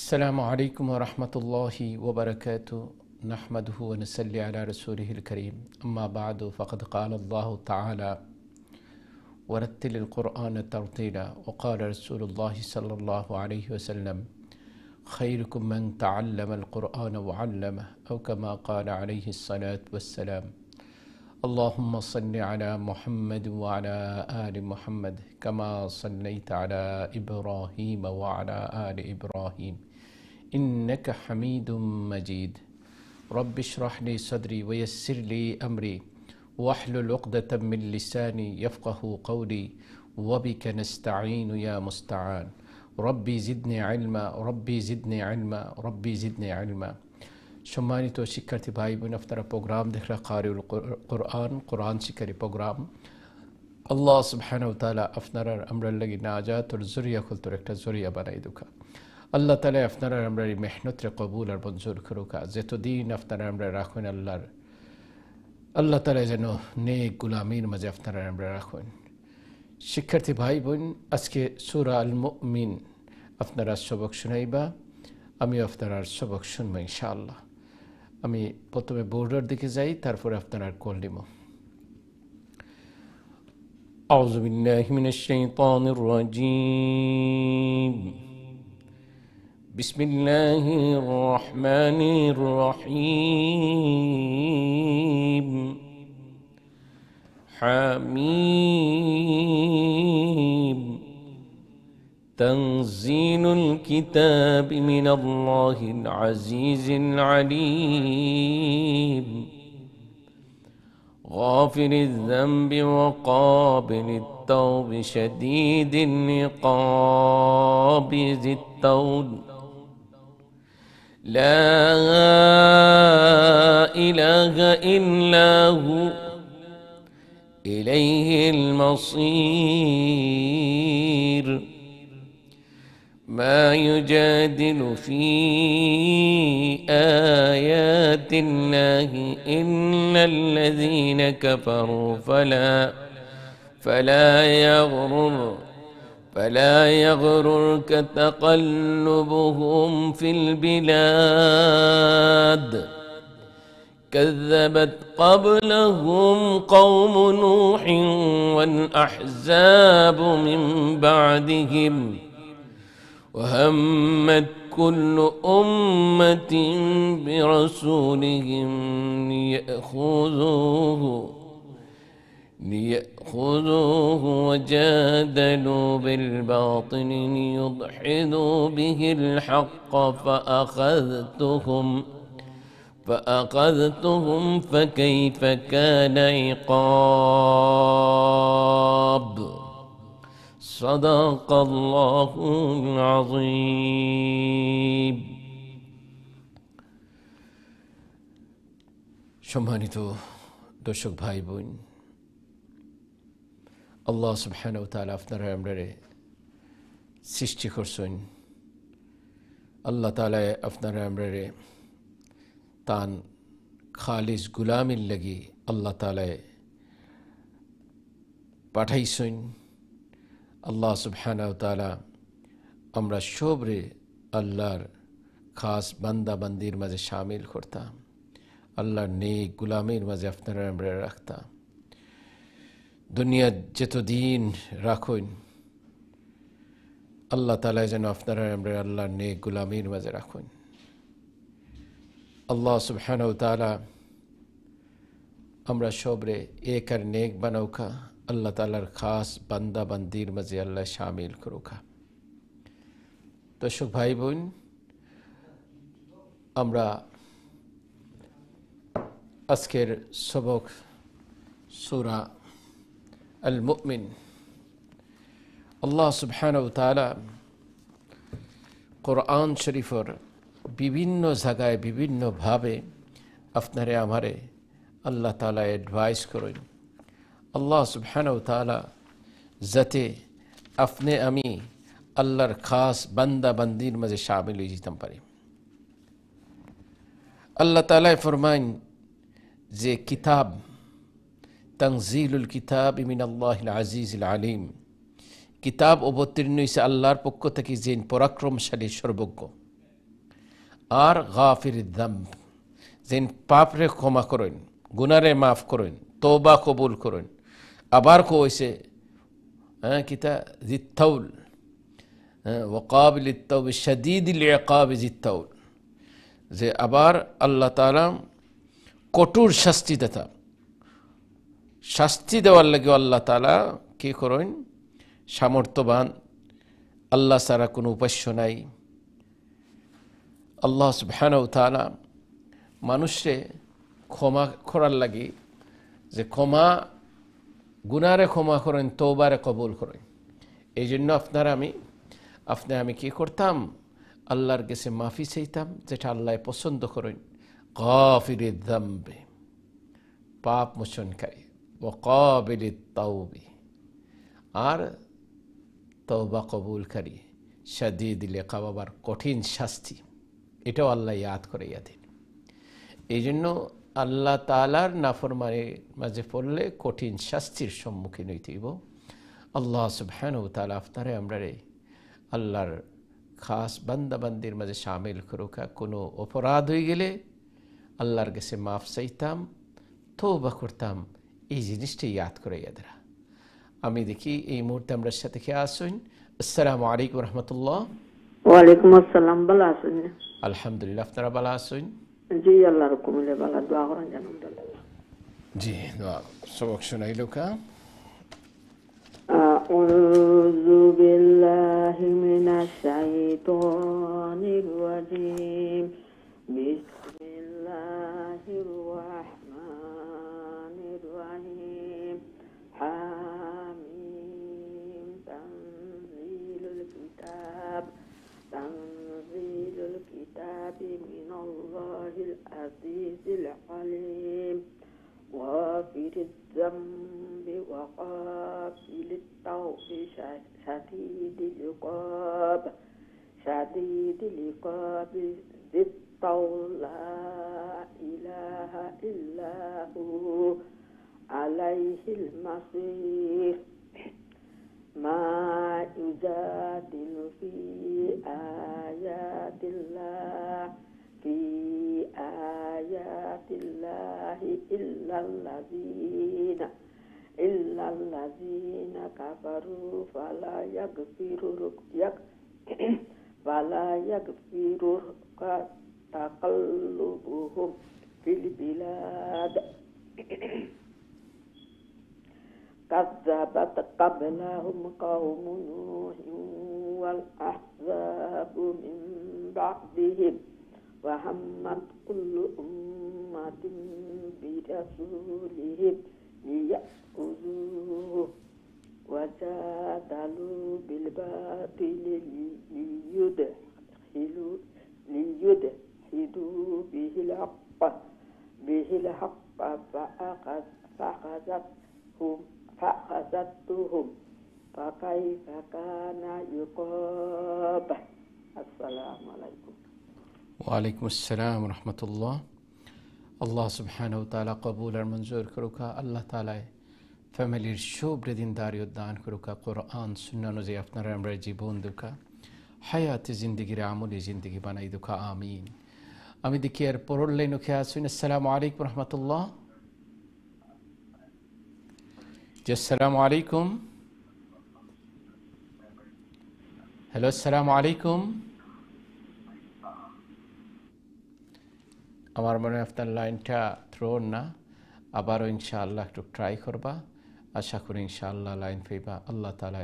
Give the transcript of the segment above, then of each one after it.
السلام عليكم ورحمة الله وبركاته. نحمده ونصلي على رسوله الكريم. أما بعد فقد قال الله تعالى: ورتل القرآن ترتيلا. وقال رسول الله صلى الله عليه وسلم: خيركم من تعلم القرآن وعلمه، أو كما قال عليه الصلاة والسلام. اللهم صل على محمد وعلى آل محمد كما صليت على إبراهيم وعلى آل إبراهيم إنك حميد مجيد. رب اشرح لي صدري ويسر لي أمري واحلل عقدة من لساني يفقه قولي وبك نستعين يا مستعان. ربي زدني علما ربي زدني علما ربي زدني علما। সম্মানিত শিক্ষার্থী ভাই বোন, আপনারা প্রোগ্রাম দেখরা কারিউল কোরআন শিক্ষারী প্রোগ্রাম। আল্লাহ সুবহানাহু ওয়া তাআলা আপনারা আমরা লাগি নাজাতুল জরিয়া খুলতর একটা জরিয়া বানাই দুকা। আল্লাহ তাআলা আপনারা আমরা এই মেহনতরে কবুল আর মঞ্জুর করুকা। যতদিন আপনারা আমরা রাখুন আল্লাহ তাআলা যেন নেক গোলামির মাঝে আপনারা আমরা রাখুন। শিক্ষার্থী ভাই বোন, আজকে সূরা আল মুমিন আপনারা সবক শুনাইবা, আমি আপনারা সবক শুনবো ইনশাআল্লাহ। আমি প্রথমে বোর্ডের দিকে যাই, তারপরে আপনারা কল নিব। আউযু বিল্লাহি মিনাশ শাইতানির রাজীম। বিসমিল্লাহির রহমানির রহিম। হামিম। تنزيل الكتاب من الله العزيز العليم، غافر الذنب وقابل التوب شديد العقاب ذي الطول، لا إله إلا هو إليه المصير. ما يجادل في آيات الله إلا الذين كفروا فلا يغررك تقلبهم في البلاد. كذبت قبلهم قوم نوح والأحزاب من بعدهم، وهمت كل أمة برسولهم ليأخذوه وجادلوا بالباطل ليدحضوا به الحق فأخذتهم فكيف كان عقاب. صدق الله العظيم. সম্মানিত দর্শক ভাই বোন, আল্লাহ সুবহানাহু ওয়া তাআলা আপনারা আমরারে সৃষ্টি করছেন। আল্লাহ তাআলা আপনারা আমরারে তান খালিস গুলামির লাগি আল্লাহ তাআলা পাঠাইছেন। আল্লাহ সুবহানাহু ওয়া তাআলা আমরা সবরে আল্লাহর খাস বান্দা বান্দির মাঝে শামিল করতাম, আল্লাহর নেক গোলামের মাঝে আপনারা আমরা রাখতাম। দুনিয়া যতদিন রাখুন আল্লাহ তাআলা যেন আপনারা আমরা আল্লাহর নেক গোলামের মাঝে রাখুন। আল্লাহ সুবহানাহু ওয়া তাআলা আমরা সবরে এক আর নেক বানাউকা, আল্লাহ তাআলার খাস বান্দা বান্দির মাঝে আল্লাহ শামিল করুকা। দর্শক ভাই বোন, আমরা আজকের সবক সূরা আল মুমিন। আল্লাহ সুবহানাহু ওয়া তাআলা কোরআন শরীফের বিভিন্ন জায়গায় বিভিন্নভাবে আপনারে আমারে আল্লাহ তাআলা অ্যাডভাইস করেন। আল্লাহ সুবহানাহু ওয়া তাআলা যাতে আপনি আমি আল্লাহর খাস বান্দা বান্দির মাঝে শামিল হয়ে যেতে পারি। আল্লাহ তাআলা ফরমান যে কিতাব তানজিলুল কিতাব মিনাল্লাহিল আজিজিল আলিম, কিতাব অবতীর্ণ হয়েছে আল্লাহর পক্ষ থেকে, যে পরাক্রমশালী সর্বজ্ঞ। আর গাফিরিদ যামব, যেন পাপরে ক্ষমা করেন, গুনারে মাফ করেন, তওবা কবুল করেন। আবার কইছে কিতা জিত্তাউল, ওয়াকাবিলিত তাওবি শাদীদিল ইকাবি জিত্তাউল, যে আবার আল্লাহ তাআলা কঠোর শাস্তিদাতা, শাস্তি দেওয়ার লাগে আল্লাহ তাআলা কি করেন, সামর্থ্যবান, আল্লাহ ছাড়া কোনো উপাস্য নাই। আল্লাহ সুবহানাহু ওয়া তাআলা মানুষে ক্ষমা করার লাগি, যে ক্ষমা গুনারে ক্ষমা করেন, তওবারে কবুল করেন। এই জন্য আপনি আমি কি করতাম, আল্লাহর কাছে মাফি চাইতাম, যেটা আল্লাহ পছন্দ করেন। গাফিরিদ যামবি, পাপ মোচনকারী, ওয়া কাবিলিত তাওবি, আর তওবা কবুলকারী, শাদীদিল ইকাব, আবার কঠিন শাস্তি। এটাও আল্লাহ ইয়াদ করাইয়া দেন। এই জন্য আল্লাহ তাআলার নাফরমানির মাঝে পড়লে কঠিন শাস্তির সম্মুখীন হইতে হইব। আল্লাহ সুবহানাহু ওয়া তাআলা আপনারে আমরারে আল্লাহর খাস বান্দাবান্দির মাঝে শামিল করুকা। কোনো অপরাধ হয়ে গেলে আল্লাহর কাছে মাফ চাইতাম, তওবা করতাম, এই জিনিসটা ইয়াদ করাইয়া দেরা। আমি দেখি এই মুহূর্তে আমরা সাথে খেয়ে আসুন। আসসালামু আলাইকুম রহমতুল্লাহ। ওয়ালাইকুম আসসালাম। ভালো আছেন? আলহামদুলিল্লাহ, আপনারা ভালো আছেন? জি, আল্লাহর হুকুমে ভালো। দোয়া করেন যেন। জি, দোয়া সবক শোনাইল কা। আউযু বিল্লাহি মিনাশ শাইতানির রাজিম। বিসমিল্লাহির রাহমানির রাহিম। হামিম। তানজিলুল কিতাবি মিনাল্লাহিল আজিজিল আলিম। غافر الذنب وقابل التوب شديد العقاب ذي الطول لا إله إلا هو عليه المصير ما يجادل في آيات الله إلا الذين كفروا فلا يغفرك تقلبهم في البلاد كذبت قبلهم قوم نوح والأحزاب من بعدهم وهمت كل أمة برسولهم ليأخذوه وجادلوا بالباطل ليدحضوا به الحق فأخذتهم فكيف كان عقاب. السلام عليكم. ওয়ালাইকুম আসসালাম রহমতুল্লাহ। আল্লাহ সুবহানাহু ওয়া তাআলা কবুল আর মঞ্জুর করুকা। আল্লাহ তাআলা ফ্যামিলির শুভ্র দিনদারি উদ্যান করুকা। কোরআন সুন্নাহ অনুযায়ী আপনারা আমরা জীবন দুকা, হায়াতে জিন্দগির আমলি জিন্দগি বানাই দুকা, আমিন। আমি দেখি এর পরের লাইনে খেয়ে আসুন। আসসালামু আলাইকুম রহমতুল্লাহ। জি, আসসালামু আলাইকুম। হ্যালো, আসসালামু আলাইকুম। আমার মনে হয় আপনার লাইনটা থ্রোন না, আবারও ইনশাআল্লাহ একটু ট্রাই করবা। আশা করি ইনশাআল্লাহ লাইন পাইবা। আল্লাহ তাআলা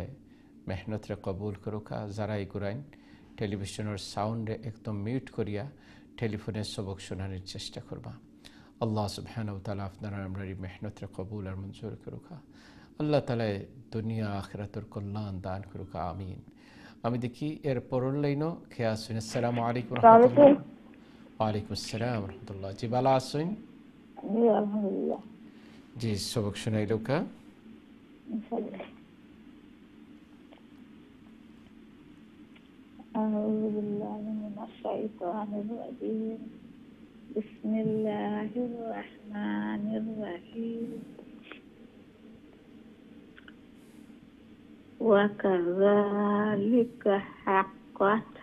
মেহনতরে কবুল করুকা। যারাই করেন টেলিভিশনের সাউন্ডে একদম মিউট করিয়া টেলিফোনের সবক শোনানোর চেষ্টা করবা। আল্লাহ সুবহানাহু ওয়া তাআলা আপনারা আমরা মেহনতরে কবুল আর মঞ্জুর করুকা। আল্লাহ তাআলা দুনিয়া আখিরাতের কল্যাণ দান করুকা, আমিন। আমি দেখি এর পরের লাইনও খেয়ে আসুন। আসসালামু আলাইকুম রহমতুল্লাহ। ওয়ালাইকুম আসসালাম রহমতুল্লাহ। জি, ভালো আছেন? জি, আলহামদুলিল্লাহ। জি, সবক শোনাইল কা। أعوذ بالله من الشيطان الرجيم. بسم الله الرحمن الرحيم. وكذلك حقت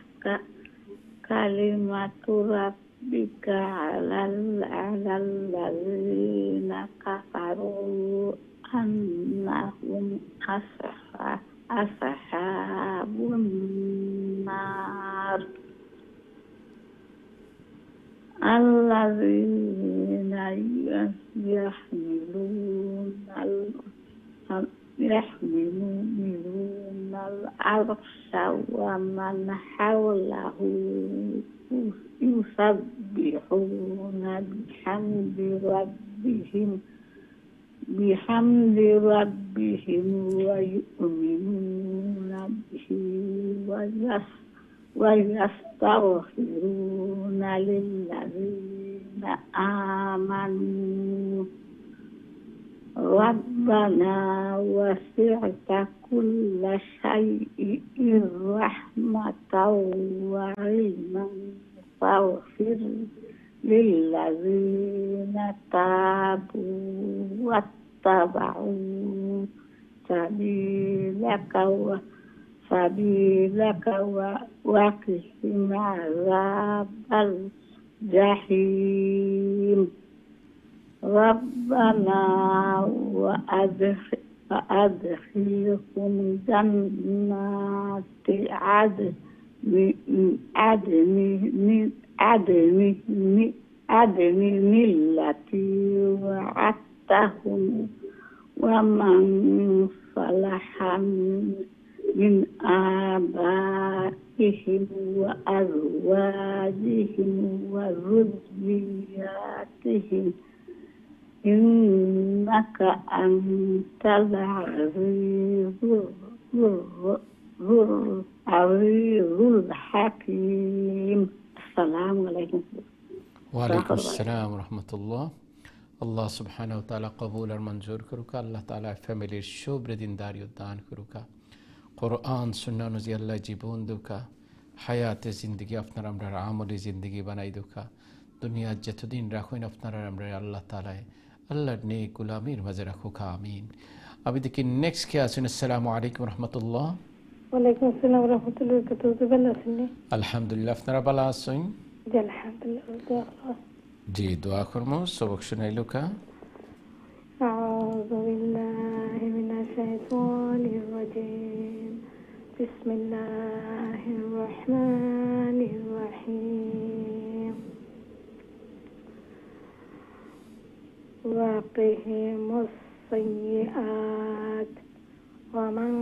kalimatu rabbika alalladzina kafaru annahum ashabun nar alladzina yahmiluna al-arsha wa man hawlahu yusabbihuna bihamdi rabbihim wa yu'minuna bihi wa yastaghfiruna lilladzina amanu Rabbana wasi'ta kulla shay'in rahmatan wa ilman faghfir lilladzina tabu wattaba'u sabilaka wa qihim azabal jahim Rabbana wa adkhilhum jannati adni allati wa'adtahum wa man salaha min abaihim wa azwajihim wa dhurriyyatihim innaka antal azizul hakim. Assalamualaikum. ওয়ালাইকুমুসসালাম রহমতুল্লাহ। আল্লাহ সুবহানাহু ওয়া তাআলা কবুল আর মঞ্জুর করুক। আল্লাহ তাআলা ফ্যামিলির শুভ্র দিনদারি দান করুক। কোরআন সুন্নাহ অনুযায়ী আল্লাহ জীবন দুকা হায়াতে জিন্দগি আপনার আমরা আমলি জিন্দগি বানাই দুকা দুনিয়া যতদিন রাখুন আপনারা আমরা আল্লাহ তাআলা আল্লাহর নেক গোলামির মাঝে রাখুক আমিন। আমি দেখি নেক্সট কে আছেন। আসসালামু আলাইকুম রহমতুল্লাহ। ওয়ালাইকুম আসসালাম ওয়া রাহমাতুল্লাহি ওয়া বারাকাতুহু। ভালো আছেন? আলহামদুলিল্লাহ, আপনারা ভালো আছেন? জি আলহামদুলিল্লাহ। জি দোয়া করমু সবক শুনাইলো কা। আউযু বিল্লাহি মিনাশ শাইতানির রাজীম। বিসমিল্লাহির রাহমানির রাহিম। ওয়াকিহিমুস সাইয়্যাত ওয়া মান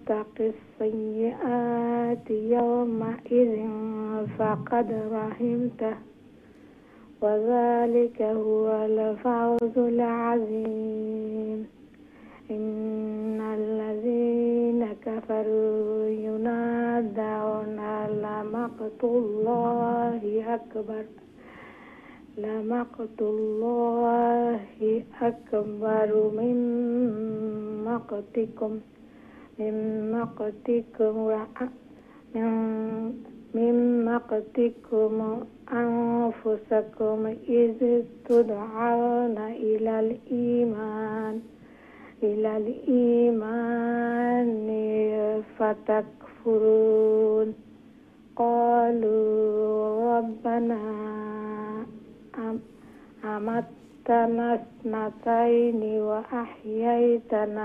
তাকিস সাইয়্যাতি ইয়াওমাইযিন ফাকাদ রাহিমতাহু وذلك هو الفوز العظيم. إن الذين كفروا ينادون لمقت الله أكبر من مقتكم أنفسكم إذ تدعون إلى الإيمان فتكفرون. قالوا ربنا أمتنا اثنتين وأحييتنا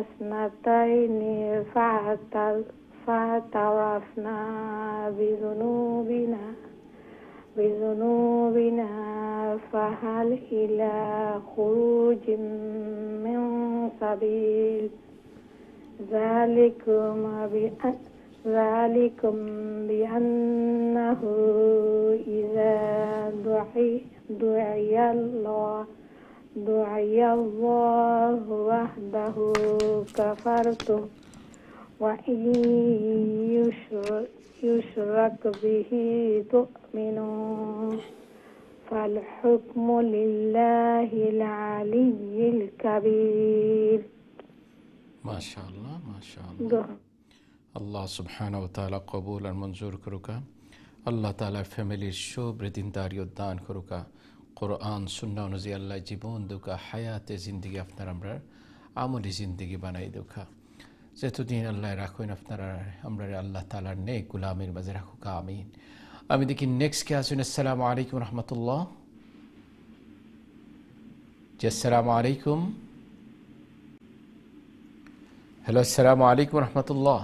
اثنتين فاعترفنا بذنوبنا فهل إلى خروج من سبيل. ذلكم بأنه إذا دعي الله وحده كفرتم وإن يشرك به تؤمنون فالحكم لله العلي الكبير. ما شاء الله আল্লাহ সুবহানাহু ওয়া তাআলা কবুল আর মঞ্জুর করুকা। আল্লাহ তাআলা ফ্যামিলির শুভ্র দিনদারি দান করুকা। কোরআন সুন্নাহ অনুযায়ী আল্লাহ জীবন দুকা হায়াতে জিন্দগি আপনার আমরা আমলি জিন্দগি বানাই দুকা। যতদিন আল্লাহ রাখুন আপনারা আমরা আল্লাহ তাআলার নেক গোলামের মাঝে রাখুক আমিন। আমি দেখি নেক্সট কে আসুন। আসসালামু আলাইকুম রহমতুল্লাহ। জি আসসালামু আলাইকুম। হ্যালো আসসালামু আলাইকুম রহমতুল্লাহ।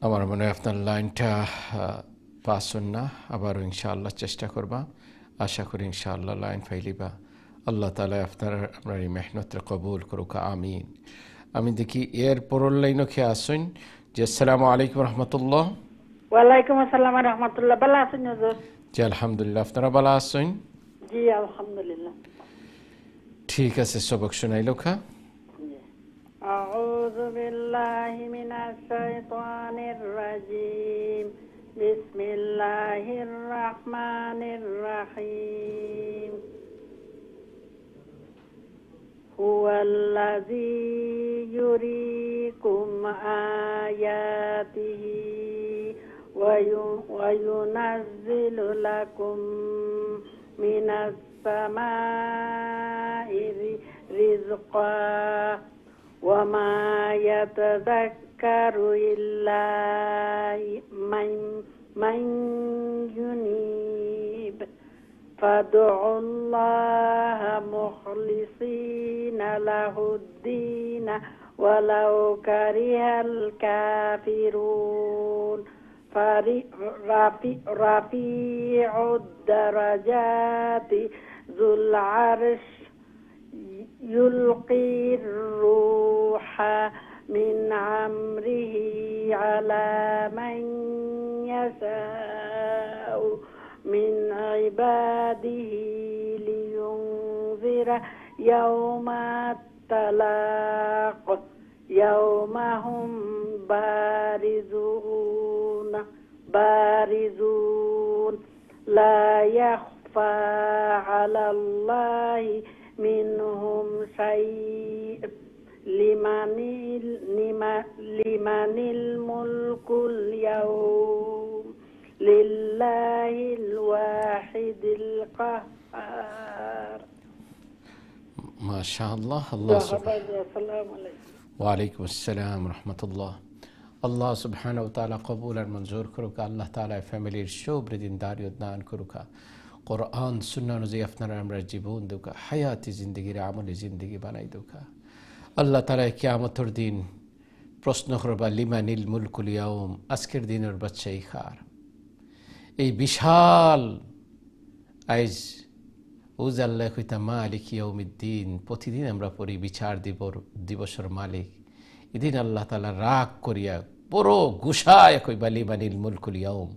আমার মনে হয় আপনার লাইনটা পাস হন না, আবারও ইনশাআল্লাহ চেষ্টা করবা। আশা করি ইনশাআল্লাহ লাইন ফাইলিবা। আল্লাহ তাআলা আপনার এই মেহনতরে কবুল করুক আমিন। আমি দেখি এর পরের লাইনও খেয়ে আসুন। জি আসসালামু আলাইকুম রহমতুল্লাহ। ওয়ালাইকুম আসসালাম রহমতুল্লাহ। ভালো আছেন হুজুর? জি আলহামদুলিল্লাহ, আপনারা ভালো আছেন? জি আলহামদুলিল্লাহ। ঠিক আছে, সবক শোনাইল খা। أعوذ بالله من الشيطان الرجيم. بسم الله الرحمن الرحيم. هو الذي يريكم آياته وينزل لكم من السماء رزقا وما يتذكر إلا من ينيب فادعوا الله مخلصين له الدين ولو كره الكافرون. رفيع الدرجات ذو العرش يلقي الروح من أمره على من يشاء من عباده لينذر يوم التلاق يوم هم بارزون لا يخفى على الله منهم شيء لمن الملك اليوم لله الواحد القهار. ما شاء الله. الله سبحانه. السلام عليكم. ওয়ালাইকুম আসসালাম রহমতুল্লাহ। আল্লাহ সুবহানাহু ওয়া তাআলা কবুল আর মঞ্জুর করুক। আল্লাহ তাআলা ফ্যামিলির সব দিনদারিয়ত দান করুক। কোরআন সুন্নাহ অনুযায়ী আপনারা আমরা জীবন দেউকা, হায়াতি জিন্দগির আমলি জিন্দগি বানাই দেউকা। আল্লাহ তাআলা কিয়ামতের দিন প্রশ্ন করবা লিমানিল মুলকুল ইয়াউম, আজকের দিনের বাদশাহী কার? এই বিশাল আইজ উজ আল্লাহ কইতা মালিক ইয়াউমিদ্দিন, প্রতিদিন আমরা পড়ি বিচার দিবসের মালিক। এদিন আল্লাহ তাআলা রাগ করিয়া বড় গুসায় কইবা লিমানিল মুলকুল ইয়াউম,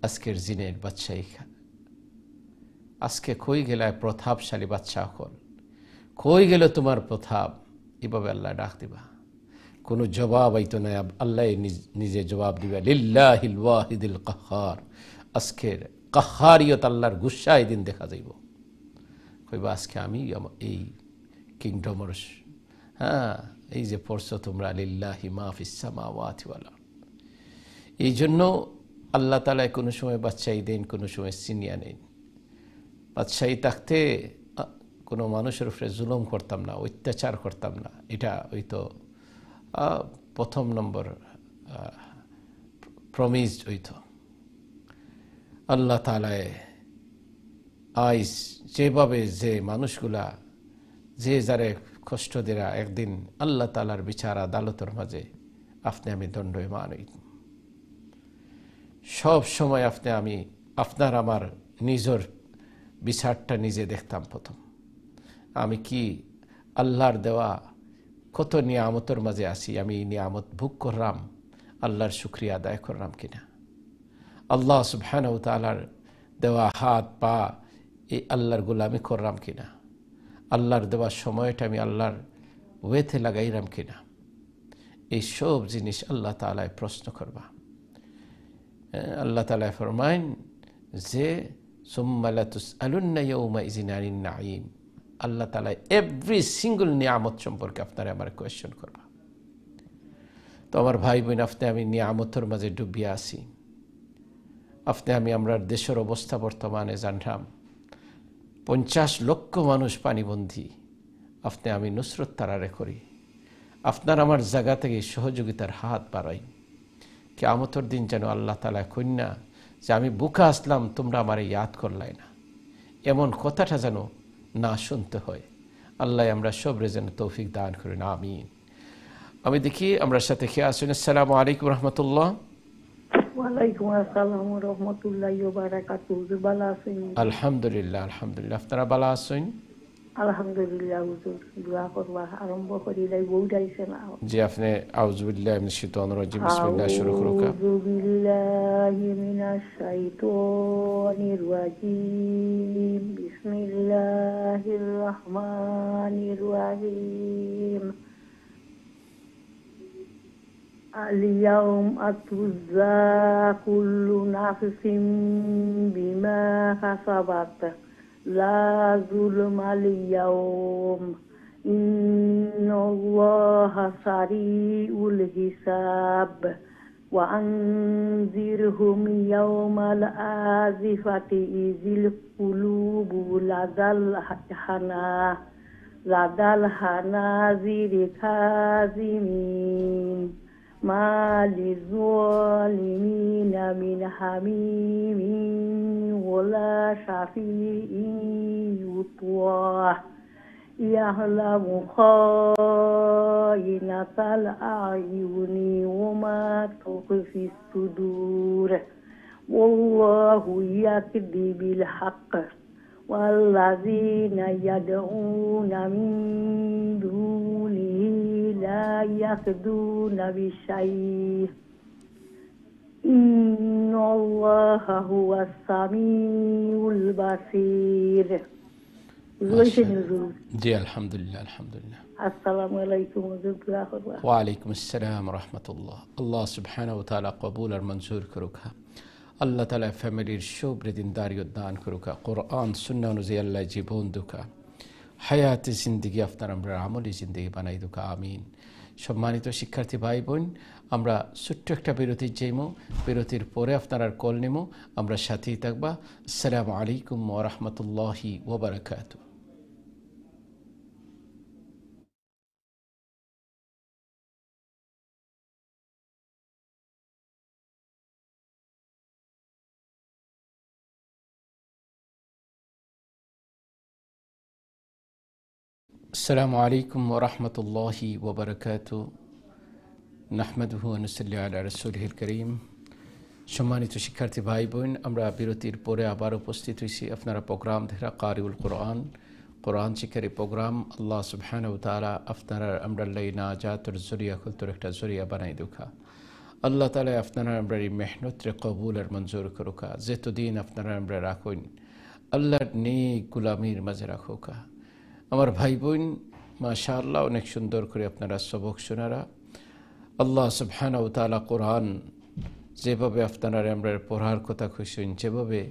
আজকের দিনের বাদশাহী কার? আজকে কই গেলায় প্রতাপশালী বাদশাহ হল, কই গেল তোমার প্রতাপ? এভাবে আল্লাহ ডাক দিবা, কোনো জবাব আইতো না। আল্লাহ নিজে জবাব দিবা লিল্লাহিল ওয়াহিদিল কাহ্হার। আজকের কাহ্হারিয়ত আল্লাহর গুসা এই দিন দেখা যাইব। কইবা আজকে আমি এই কিংডমের, এই যে পড়ছো তোমরা লিল্লাহি মা ফিস সামাওয়াতি ওয়াল আরদ। এই জন্য আল্লাহ তাআলা কোনো সময় বাদশাহী দেন, কোনো সময় সিনিয়া নেন। বাদশাহী থাকতে কোনো মানুষের উপরে জুলুম করতাম না, অত্যাচার করতাম না। এটা ওই তো প্রথম নম্বর প্রমিস হইতো। আল্লাহ তাআলা আইস যেভাবে যে মানুষগুলা যে যারে কষ্ট দেরা, একদিন আল্লাহ তাআলার বিচার আদালতের মাঝে আপনি আমি দণ্ডয়মান হইত। সব সময় আপনার আমার নিজের বিচারটা নিজে দেখতাম। প্রথম আমি কি আল্লাহর দেওয়া কত নিয়ামতের মাঝে আসি, আমি এই নিয়ামত ভোগ করলাম, আল্লাহর শুকরিয়া আদায় করলাম কিনা? আল্লাহ সুবহানাহু ওয়া তাআলার দেওয়া হাত পা এই আল্লাহর গোলামি করলাম কিনা? আল্লাহর দেওয়া সময়টা আমি আল্লাহর ওয়েতে লাগাইলাম কিনা? এই সব জিনিস আল্লাহ তাআলা প্রশ্ন করবা। আল্লাহ তাআলা ফরমায়েন যে সুম্মা লাতুসআলুন্না ইয়াওমাইযিন আনিন নাঈম। আল্লাহ তাআলা এভরি সিঙ্গল নিয়ামত সম্পর্কে আপনারা আমার কোয়েশ্চন করবা। তো আমার ভাই বোন, আপনি আমি নিয়ামতের মাঝে ডুবিয়ে আছি। আপনি আমরা দেশের অবস্থা বর্তমানে জানলাম, 50 লক্ষ মানুষ পানিবন্দী। আপনি আমি নুসরত তারারে করি, আপনার আমার জায়গা থেকে সহযোগিতার হাত বাড়াই। কিয়ামতের দিন যেন আল্লাহ তাআলা কন্যা যে আমি বুকা আসলাম, তোমরা আমারে ইয়াদ করলাই না, এমন কথাটা যেন না শুনতে হয়। আল্লাহ আমরা সবরে যেন তৌফিক দান করেন, আমিন। আমি দেখি আমরা সাথে খেয়ে আসুন। আসসালামু আলাইকুম রহমতুল্লাহ। ওয়ালাইকুম আসসালাম ওয়া রাহমাতুল্লাহি ওয়া বারাকাতুহু। ভালো আছেন? আলহামদুলিল্লাহ, আলহামদুলিল্লাহ। আপনারা ভালো আছেন? আলহামদুলিল্লাহ। হুজুর দোয়া করবা, আরম্ভ করিলাই বউডাইছে না। জি, আপনি আউযু বিল্লাহি মিনাশ শাইতানির রাজিম, বিসমিল্লাহ শুরু করুন। আউযু বিল্লাহি মিনাশ শাইতানির রাজিম, বিসমিল্লাহির রহমানির রহিম। اليوم أتجزى كل نفس بما كسبت لا ظلم اليوم إن الله سريع الحساب وأنذرهم يوم الآزفة إذ القلوب لدى الحناجر كاظمين ما للظالمين من حميم ولا شفيع يطاع يعلم خائنة الأعين وما تخفي الصدور والله يقضي بالحق والذين يدعون من دونه لا يقضون بشيء إن الله هو السميع البصير. জি আলহামদুলিল্লাহ, আলহামদুলিল্লাহ। আসসালামু আলাইকুম। ওয়ালাইকুম আসসালাম রহমতুল্লাহ। আল্লাহ সুবহানাহু ওয়া তাআলা কবুল আর মঞ্জুর করুক। আল্লাহ তাআলা ফ্যামিলির সবরে দিনদারিয়ত দান করুক। কোরআন সুন্নাহ অনুযায়ী আল্লাহ জীবন দুকা হায়াতে জিন্দেগি আপনার আমরা আমলি জিন্দেগি বানাই দুকা, আমিন। সম্মানিত শিক্ষার্থী ভাই বোন, আমরা ছোট্ট একটা বিরতির যাইমু, বিরতির পরে আপনারা কল নেমু, আমরা সাথেই থাকবা। আসসালামু আলাইকুম ওয়া রাহমাতুল্লাহি ওয়া বারাকাতুহু। আসসালামু আলাইকুম ওয়া রাহমাতুল্লাহি ওয়া বারাকাতুহু। নাহমাদুহু ওয়া নুসাল্লি আলা রাসূলিহিল কারীম। সম্মানিত শিক্ষার্থী ভাই বোন, আমরা বিরতির পরে আবার উপস্থিত হয়েছি। আপনারা প্রোগ্রাম ধরা কারিউল কোরআন, কোরআন শিক্ষার প্রোগ্রাম। আল্লাহ সুবহানাহু ওয়া তাআলা আপনারা আমরা নাজাতের জরিয়া খুলতর একটা জরিয়া বানাই দুখা। আল্লাহ তাআলা আপনারা আমরা এই মেহনতরে কবুল আর মঞ্জুর করুকা। যেতদিন আপনারা আমরা রাখুন আল্লাহর নেক গোলামির মাঝে রাখুকা। আমার ভাই বোন মাশাআল্লাহ অনেক সুন্দর করে আপনারা সবক শোনারা। আল্লাহ সুবহানাহু ওয়া তাআলা কোরআন যেভাবে আপনারা আমরা পড়ার কথা কইছেন, যেভাবে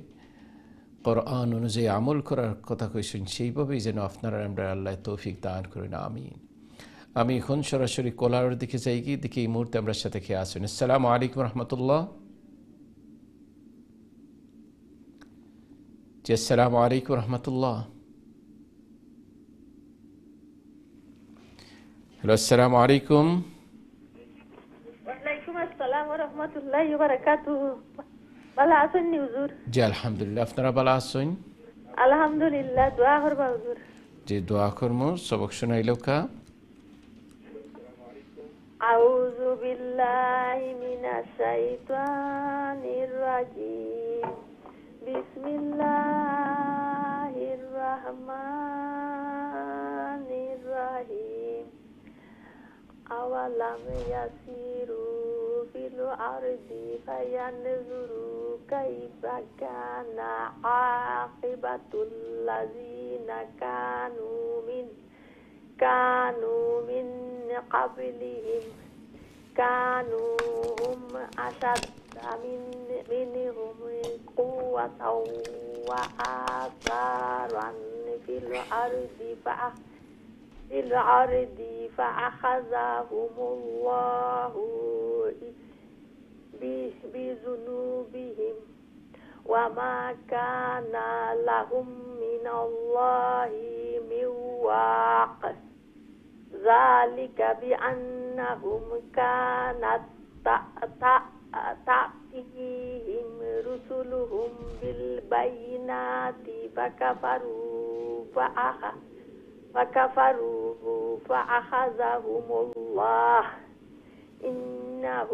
কোরআন অনুযায়ী আমল করার কথা কইছেন, সেইভাবেই যেন আপনারা আমরা আল্লাহ তৌফিক দান করেন, আমিন। আমি এখন সরাসরি কলার দিকে যাই, গিয়ে দেখি এই মুহূর্তে আমরা সাথে খেয়ে আসুন। আসসালামু আলাইকুম রহমতুল্লাহ। জি আসসালামু আলাইকুম রহমতুল্লাহ। হ্যালো, আসসালামু আলাইকুম। ওয়ালাইকুম আসসালাম ওয়া রাহমাতুল্লাহি ওয়া বারাকাতুহু। ভালো আছেন নি হুজুর? জি আলহামদুলিল্লাহ, আপনারা ভালো আছেন? আলহামদুলিল্লাহ। দোয়া করবা হুজুর। জি দোয়া করমু। সবক শোনাইলো কা? আউযু বিল্লাহি মিনাশ শাইতানির রাজিম, বিসমিল্লাহির রহমানির রহিম। আওয়ালাম ইয়াসিরু ফিল আরদি ফায়ানজুরু কাইফা কানা আকিবাতুল লাযিনা কানু মিন قبلهم كانوا هم أشد منهم قوة وآثارا في الأرض فأخذهم الله بذنوبهم وما كان لهم من الله من واق ذلك بأنهم كانت تأتيهم رسلهم بالبينات فكفروا فأخذهم الله إنه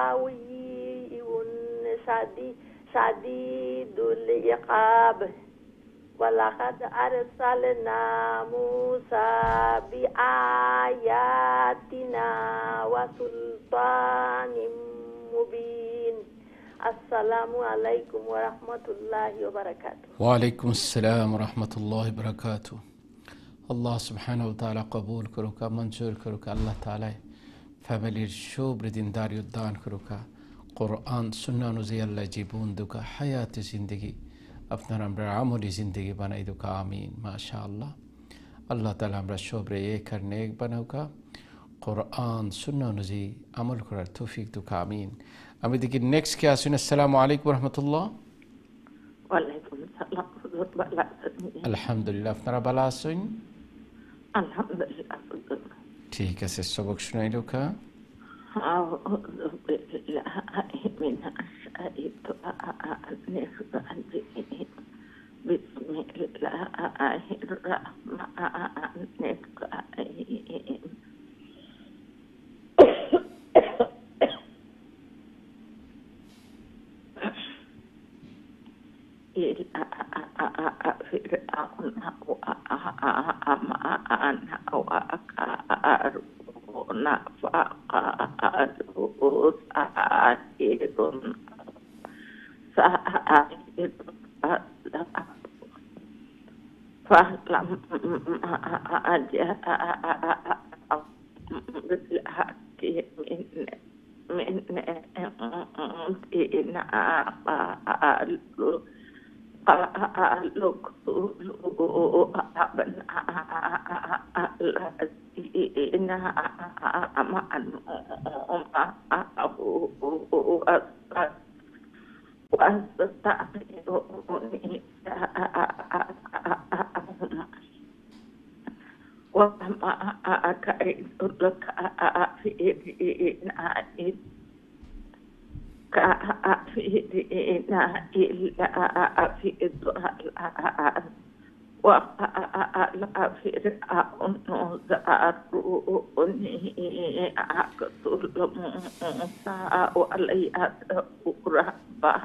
قوي شديد العقاب ولقد أرسلنا موسى بآياتنا وسلطان مبين السلام عليكم ورحمة الله وبركاته ওয়ালাইকুম আসসালাম রহমতুল্লাহ বরকাত। আল্লাহ সুবহানাহু ওয়া তাআলা কবুল করুকা, মঞ্জুর করুকা। আল্লাহ তাআলা ফ্যামিলির শুভৃদিনদারি উদ্দান করুকা। কোরআন সুন্নাহ অনুযায়ী আল্লাহ জীবন দুকা, হায়াতে জিন্দগি আপনার আমরা আমলি জিন্দগি বানাই দুকা। আমিন মাশাআল্লাহ। আল্লাহ তাআলা আমরা সবরে এক আর নেক বানাউকা, কোরআন সুন্নাহ অনুযায়ী আমল করার তৌফিক দুকা। আমিন। আমি দেখি নেক্সট কে আসুন। আসসালামু আলাইকুম রহমতুল্লাহ। ওয়ালাইকুম সালাম আলহামদুলিল্লাহ, আপনারা ভালো আছেন? আলহামদুলিল্লাহ। ঠিক আছে, সবক শুনাইল কা। أعوذ بالله من الشيطان الرجيم بسم الله الرحمن الرحيم إلى فرعون وهامان وقارون فقالوا ساحر فلما جاء بالحق من عندنا قالوا اقتلوا أبناء الذين آمنوا معه واستغفروا نساءهم وما كيد الكافرين كافرين إلا في ضلال وقال فرعون ذروني أقتل موسى وليدعو ربه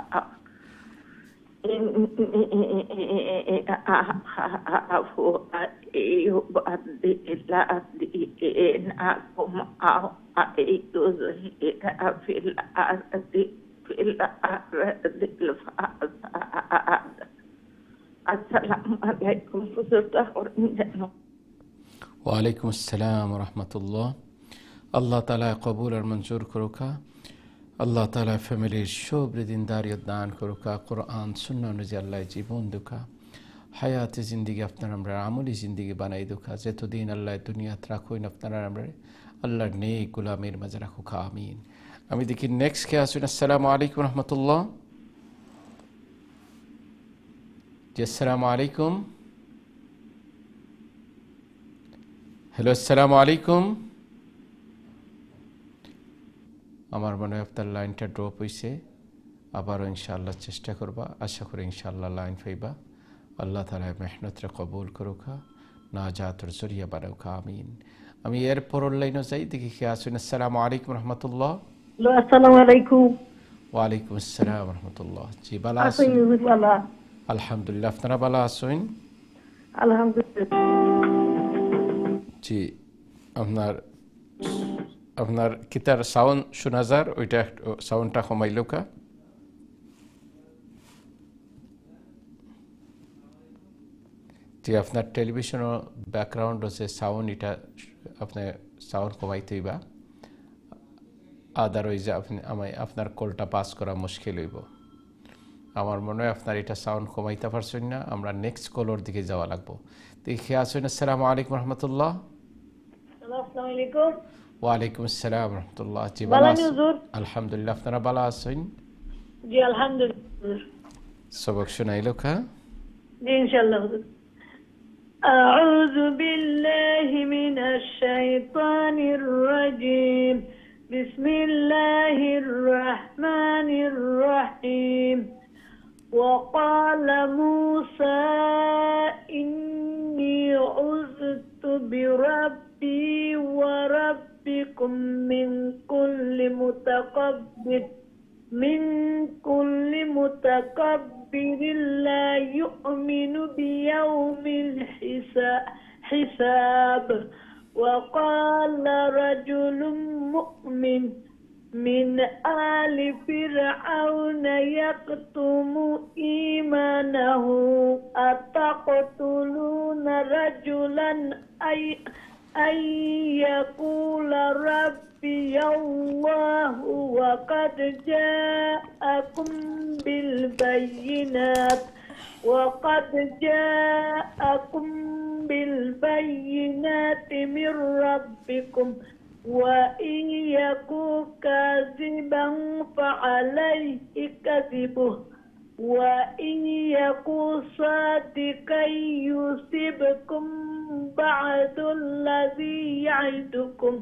إني أخاف أن يبدل دينكم أو أن يظهر في الأرض الفساد. السلام عليكم ওয়ালাইকুম আসসালাম রহমতুল্লাহ। আল্লাহ তাআলা কবুল আর মঞ্জুর করুকা। আল্লাহ তাআলা ফ্যামিলির শুভৃদিনদারি দান করুকা। কোরআন সুন্নাহ অনুযায়ী আল্লাহ জীবন দুকা, হায়াতে জিন্দগি আপনার আমরা আমলি জিন্দগি বানাই দুকা। যেতদিন আল্লাহ দুনিয়াত রাখুন আপনারা আমরা আল্লাহর নেক গোলামের মাঝে রাখুকা। আমিন। আমি দেখি নেক্সট কে আসুন। আসসালামু আলাইকুম রহমতুল্লাহ। জি আসসালামু আলাইকুম। হ্যালো, আসসালামু আলাইকুম। আমার মনে হয় আপনার লাইনটা ড্রপ হয়েছে। আবারও ইনশাআল্লাহ চেষ্টা করবা, আশা করি ইনশাআল্লাহ লাইন পাইবা। আল্লাহ তাআলা মেহনতরে কবুল করুকা, নাজাতের জরিয়া বানাউকা। আমিন। আমি এর পরের লাইনও যাই, দেখি কে আসুন। আসসালামু আলাইকুম রহমতুল্লাহ। আসসালামু আলাইকুম। ওয়ালাইকুম আসসালাম রহমতুল্লাহ। জি ভালো আছেন? আলহামদুলিল্লাহ, আপনারা ভালো আছেন? আলহামদুলিল্লাহ। জি, আপনার কিতার সাউন্ড শোনা যার, ওইটা সাউন্ডটা কমাইল কা। জি, আপনার টেলিভিশনও ব্যাকগ্রাউন্ড হচ্ছে সাউন্ড, এটা আপনি সাউন্ড কমাইতেই বা আদারওয়াইজ আপনার কলটা পাস করা মুশকিল হইব। আমার মনে হয় আপনার এটা সাউন্ড কমাইতে পারছেন না। আমরা নেক্সট কলর দিকে যাওয়া লাগবো। দেখি আসুন। আসসালামু আলাইকুম রহমতুল্লাহ। ওয়ালাইকুম আসসালাম রহমতুল্লাহ। জি ভালো আছেন? আলহামদুলিল্লাহ, আপনারা ভালো আছেন? জি আলহামদুলিল্লাহ। সবক শুনাইল কা? জি ইনশাআল্লাহ। أعوذ بالله من الشيطان الرجيم. بسم الله الرحمن الرحيم. وقال موسى إني عذت بربي وربكم من كل متكبر لا يؤمن بيوم الحساب. وقال رجل مؤمن من آل فرعون يكتم إيمانه أتقتلون رجلا أن يقول ربي الله وقد جاءكم بالبينات من ربكم وإن يكن كاذبا فعليه كذبه وإن يكن صادقا يصبكم بعض الذي يعدكم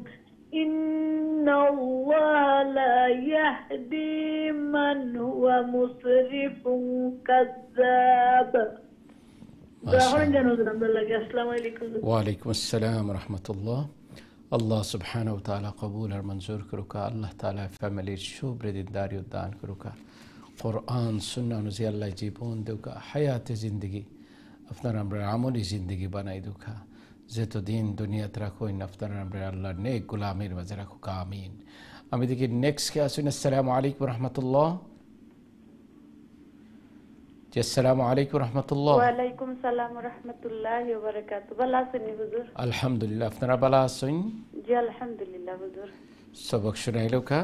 إن الله لا يهدي من هو مسرف كذاب. ওয়ালাইকুম আসসালাম রহমতুল্লাহ। আল্লাহ সুবহানাহু ওয়া তাআলা কবুল আর মঞ্জুর করুকা। আল্লাহ তাআলা ফ্যামিলির শুভ্রেদিনদারি দান করুকা। কোরআন সুন্নাহ অনুযায়ী আল্লাহ জীবন দেউকা, হায়াতে জিন্দগি আপনার আমরা আমলি জিন্দগি বানাই দুকা। যতদিন দুনিয়াতে রাখুন আপনার আমরা আল্লাহ নেক গোলামের মাঝে রাখুকা, আমিন। আমি দেখি নেক্সট কে আসুন। আসসালামু আলাইকুম রহমতুল্লাহ। জি আসসালামু আলাইকুম রহমতুল্লাহ। ওয়ালাইকুম সালাম রাহমাতুল্লাহি ওয়া বারাকাতুহু। ভালো আছেন হুজুর? আলহামদুলিল্লাহ, আপনারা ভালো আছেন? জি আলহামদুলিল্লাহ হুজুর। সবক শুনাইলো কা?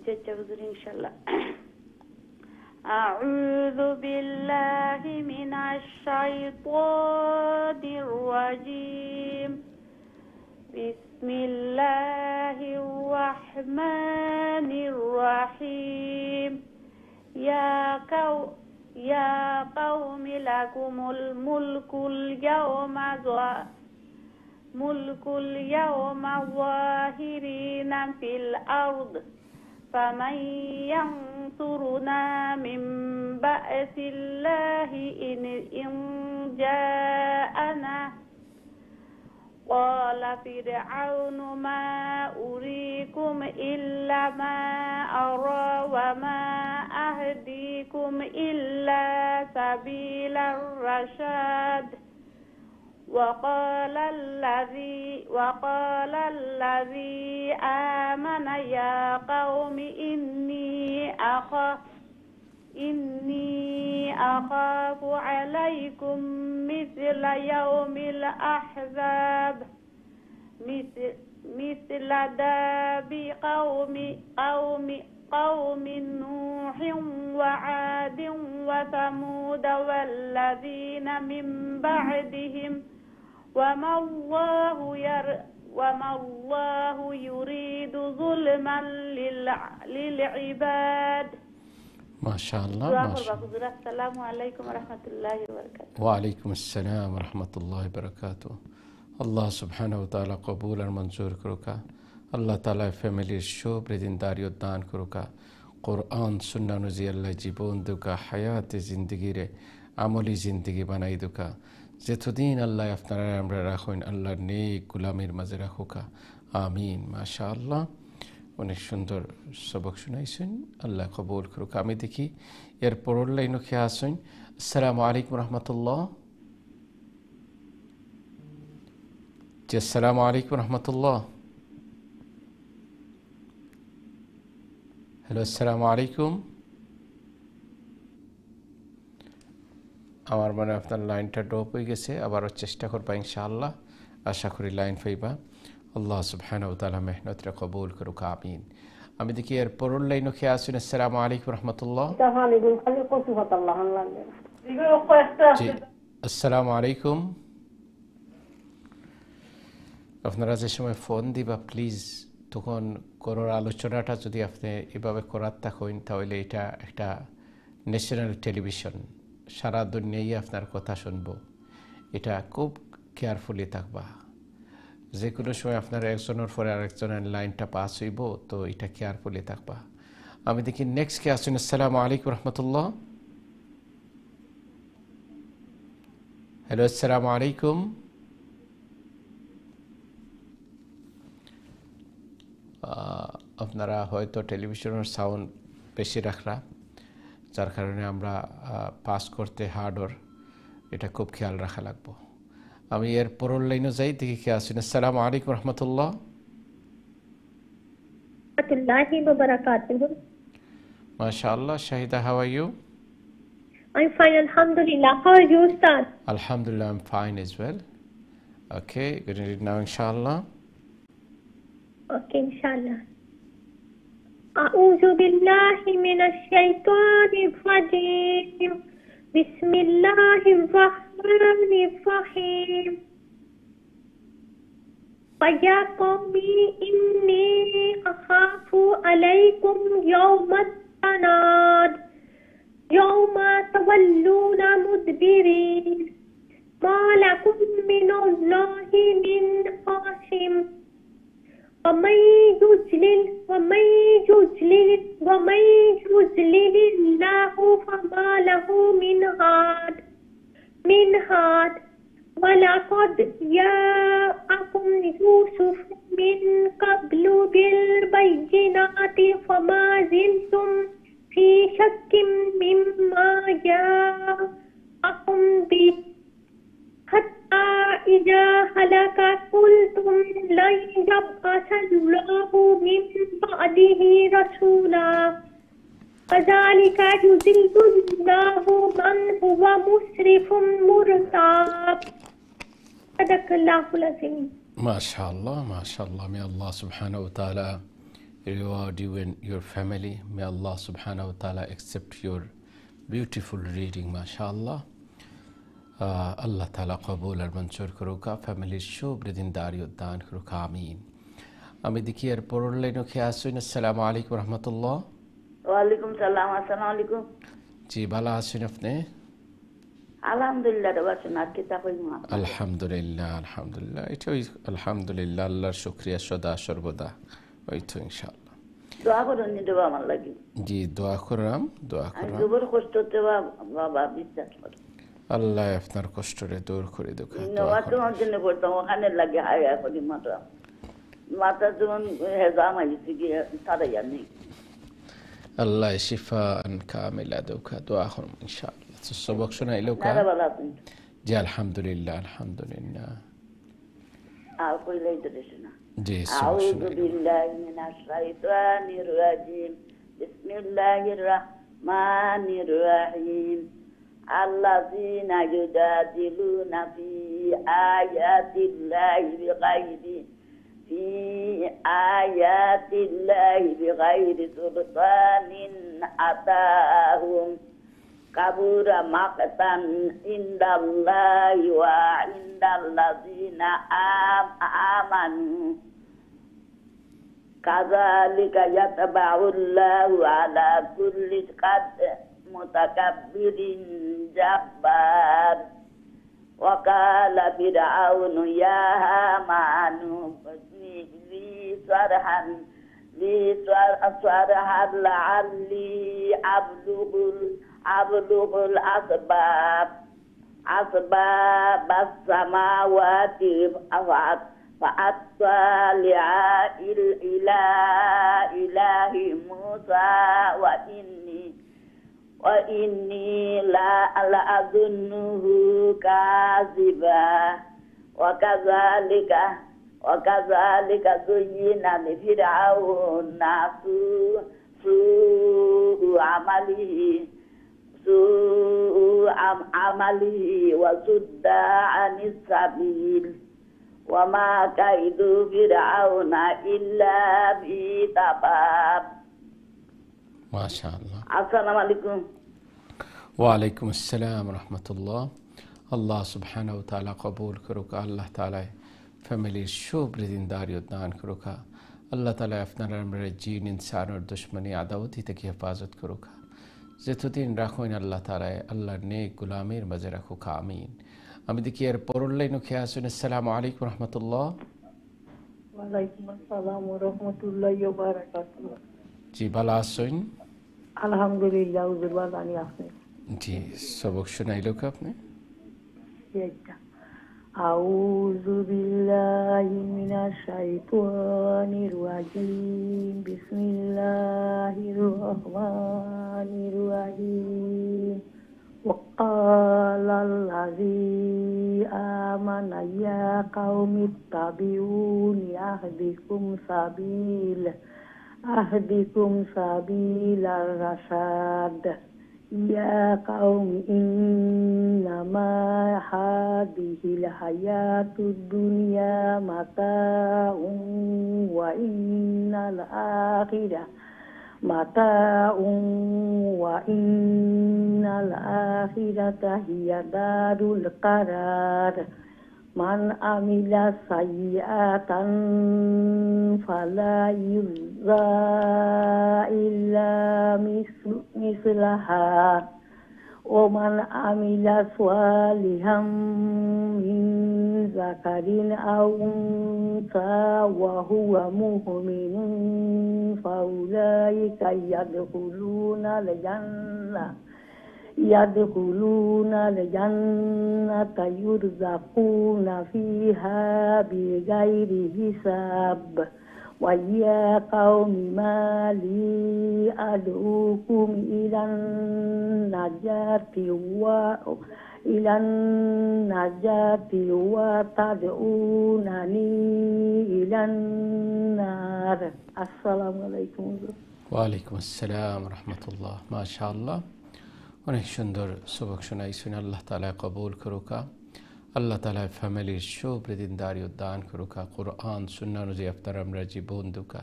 জি হুজুর ইনশাআল্লাহ। أعوذ بالله من الشيطان الرجيم. بسم الله الرحمن الرحيم. يا قوم لكم الملك اليوم ظاهرين في الأرض فمن ينصرنا من بأس الله إن جاءنا. قال فرعون ما أريكم إلا ما أرى وما أهديكم إلا سبيل الرشاد. وقال الذي آمن يا قوم إني أخاف عليكم مثل يوم الأحزاب مثل داب قوم نوح وعاد وثمود والذين من بعدهم وما الله يريد ظلما للعباد. ما شاء الله. السلام عليكم ورحمة الله وبركاته. وعليكم السلام ورحمة الله وبركاته. আল্লাহ সুবহানাহু ওয়া তাআলা কবুল আর মঞ্জুর করুকা। আল্লাহ তাআলা ফ্যামিলির শুভ্রেদিনদারি দান করুকা। কোরআন সুন্নাহ অনুযায়ী আল্লাহ জীবন দুকা, হায়াতে জিন্দগিরে আমলি জিন্দগি বানাই দুকা। যতদিন আল্লাহ আপনারা আমরা রাখুন আল্লাহ নেক গোলামের মাঝে রাখুকা, আমিন। মাশাআল্লাহ, অনেক সুন্দর সবক শুনাইছেন, আল্লাহ কবুল করুক। আমি দেখি এর পরের লাইনও খেয়ে আসুন। আসসালামু আলাইকুম রহমতুল্লাহ। জি আসসালামু আলাইকুম রহমতুল্লাহ। হ্যালো, আসসালামু আলাইকুম। আমার মনে আপনার লাইনটা ড্রপ হয়ে গেছে, আবারও চেষ্টা করবা ইনশাআল্লাহ। আশা করি লাইন পাইবা। আল্লাহ সুবহানাহু ওয়া তাআলা মেহনতটা কবুল করুক, আমিন। আমি দেখি এর পরের লাইনও খেয়ে আসুন। আসসালামু আলাইকুম রহমতুল্লাহ। জি আসসালামু আলাইকুম। আপনারা যে সময় ফোন দিবা প্লিজ তখন করার আলোচনাটা যদি আপনি এভাবে করার থাকেন তাহলে এটা একটা ন্যাশনাল টেলিভিশন, সারা দুনিয়ায় আপনার কথা শুনবো। এটা খুব কেয়ারফুলি থাকবা। যে কোনো সময় আপনার একজনের পরে আরেকজনের লাইনটা পাস হইব, তো এটা কেয়ারফুলি থাকবা। আমি দেখি নেক্সট কে আসুন। আসসালামু আলাইকুম রহমতুল্লাহ। হ্যালো, আসসালামু আলাইকুম। আপনারা হয়তো টেলিভিশনের সাউন্ড বেশি রাখরা, যার কারণে আমরা পাস করতে হার্ডর, এটা খুব খেয়াল রাখা লাগবো। আমি এর পরের লাইনে যাই, দেখি কে আসুন। আসসালামু আলাইকুম রহমতুল্লাহ। MashaAllah, Shahida, how are you? I'm fine, Alhamdulillah. How are you, Ustad? Alhamdulillah, I'm fine as well. Okay, going to read now, inshallah. Okay, inshallah. A'udhu billahi minash shaitanir rajim. Bismillahir rahmanir rahim. Ya qawmi inni akhafu alaykum yawmat tanad. Yawma tawalluna mudbirin. Ma lakum min Allahi min qasim. ومن يضلل الله فما له من هاد ولقد جاءكم يوسف من قبل بالبينات فما زلتم في شك مما جاءكم به حتى إذا هلك قلتم لن يبعث الله من بعده رسولا كذلك يضل الله من هو مسرف مرتاب. صدق الله العظيم. MashaAllah, MashaAllah. May Allah subhanahu wa ta'ala reward you and your family. May Allah subhanahu wa ta'ala accept your beautiful reading, MashaAllah. আল্লাহ তাআলা কবুল আর মঞ্জুর করুক, ফ্যামিলির শুভ দিনদারি দান করুক, আমিন। আমি দেখি এর পরের লাইনে কে আসুন। আসসালামু আলাইকুম রহমতুল্লাহ। ওয়ালাইকুম সালাম। আসসালামু আলাইকুম। জি, ভালো আছেন আপনি? আলহামদুলিল্লাহ। আলহামদুলিল্লাহ, আলহামদুলিল্লাহ। এটা ওই আলহামদুলিল্লাহ, আল্লাহর শুকরিয়া সদা সর্বদা। ওই তো ইনশাআল্লাহ দোয়া করুন, দেবা আমার লাগি। জি, দোয়া করলাম, দোয়া করলাম। জবর কষ্ট হতে বাবা, বিশ্বাস করুন আল্লাহ আপনার কষ্টরে দূর করে দেখ। তোমার জন্য করতাম, ওখানে লাগে হায়া করি মাথা যখন হেজাম আইছি গিয়ে সারাইয়া নেই। আল্লাহ শিফা কামিলা দেখ, দোয়া করুন ইনশাআল্লাহ। তো সবক শোনাইলো কা? জি আলহামদুলিল্লাহ, আলহামদুলিল্লাহ। আর কইলাই তো শোনা। জি, আউযু বিল্লাহি মিনাশ শাইতানির রাজিম। বিসমিল্লাহির রাহমানির রাহিম। আল্লাযীনা ইউজাদিলুনা ফি আয়াতিল্লাহি বিগাইরি সুলতানিন আতাহুম কাবুরা মাকতান ইনদাল্লাহি ওয়া ইনদাল্লাযীনা আমানু কাযালিকা ইয়াতবাউল্লাহু আলা কুল্লি মুতাকাব্বিরিন জাব্বার। وقال فرعون يا هامان ابني لي صرحا لعلي أبلغ الأسباب السماوات فأطلع إلى إله موسى وإني لأظنه كاذبا وكذلك زين لفرعون سوء عمله وصد عن السبيل وما كيد فرعون إلا في تباب. মাশাআল্লাহ। আসসালামু আলাইকুম। ওয়ালাইকুম আসসালাম রহমতুল্লাহ। আল্লাহ সুবহানাহু ওয়া তাআলা কবুল করুক, আল্লাহ তাআলা ফ্যামিলির শুভ দিনদারি দান করুক, আল্লাহ তাআলা আপনার আমরা জিন ইনসানের দুশ্মনী আদাওয়াতি থেকে হেফাজত করুক, যতদিন রাখুন আল্লাহ তাআলা আল্লাহর নেক গোলামের মাঝে রাখুক, আমিন। আমি দেখি এর পরের লাইনও খেয়ে আসুন। আসসালামু আলাইকুম রহমতুল্লাহ। ওয়ালাইকুম আসসালাম ওয়া রাহমাতুল্লাহি ওয়া বারাকাতুহু। জি ভালো আসুন। আলহামদুলিল্লাহ হুজুর বাদানি আপনি জি সবক শোনাইলো কি আপনি? এইটা আউযু বিল্লাহি মিনাশ শাইতানির রাজিম বিসমিল্লাহির রহমানির রহিম وقال الذي آمن يا قوم اتبعوني أهدكم سبيل الرشاد يا قوم إنما هذه الحياة الدنيا متاع وإن الآخرة هي دار القرار من عمل سيئة فلا يجزى إلا مثلها ومن عمل صالحا من ذكر أو أنثى وهو مؤمن فأولئك يدخلون الجنة يرزقون فيها بغير حساب ويا قوم ما لي أدعوكم إلى النجاة وتدعونني إلى النار السلام عليكم ওয়ালাইকুম আসসালাম রহমতুল্লাহ। মাশাআল্লাহ, অনেক সুন্দর সবক শোনাইছেন। আল্লাহ তাআলা কবুল করুকা। আল্লাহ তাআলা ফ্যামিলির সুবৃদ্ধিদারি উদ্যান করুকা। কোরআন সুন্নাহ অনুযায়ী আপনার আমরা জীবন দুকা,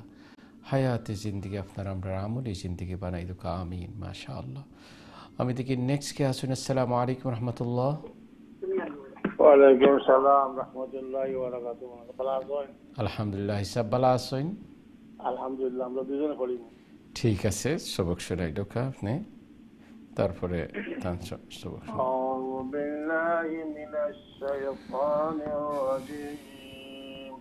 হায়াতে জিন্দিগি আপনার আমরা আমলি জিন্দিগি বানাই দুকা। আমিন। মাশাআল্লাহ। আমি দেখি নেক্সট কে আসুন। আসসালামু আলাইকুম রহমতুল্লাহ। ওয়ালাইকুম আসসালাম রাহমাতুল্লাহি ওয়া বারাকাতুহু। ভালো আছেন? আলহামদুলিল্লাহ। হিসাব ভালো আছেন? আলহামদুলিল্লাহ, আমরা দুজনে পড়ি। ঠিক আছে, সবক শোনাই দোকা আপনি, তারপরে সবক। আউযু বিল্লাহি মিনাশ শাইতানির রাজীম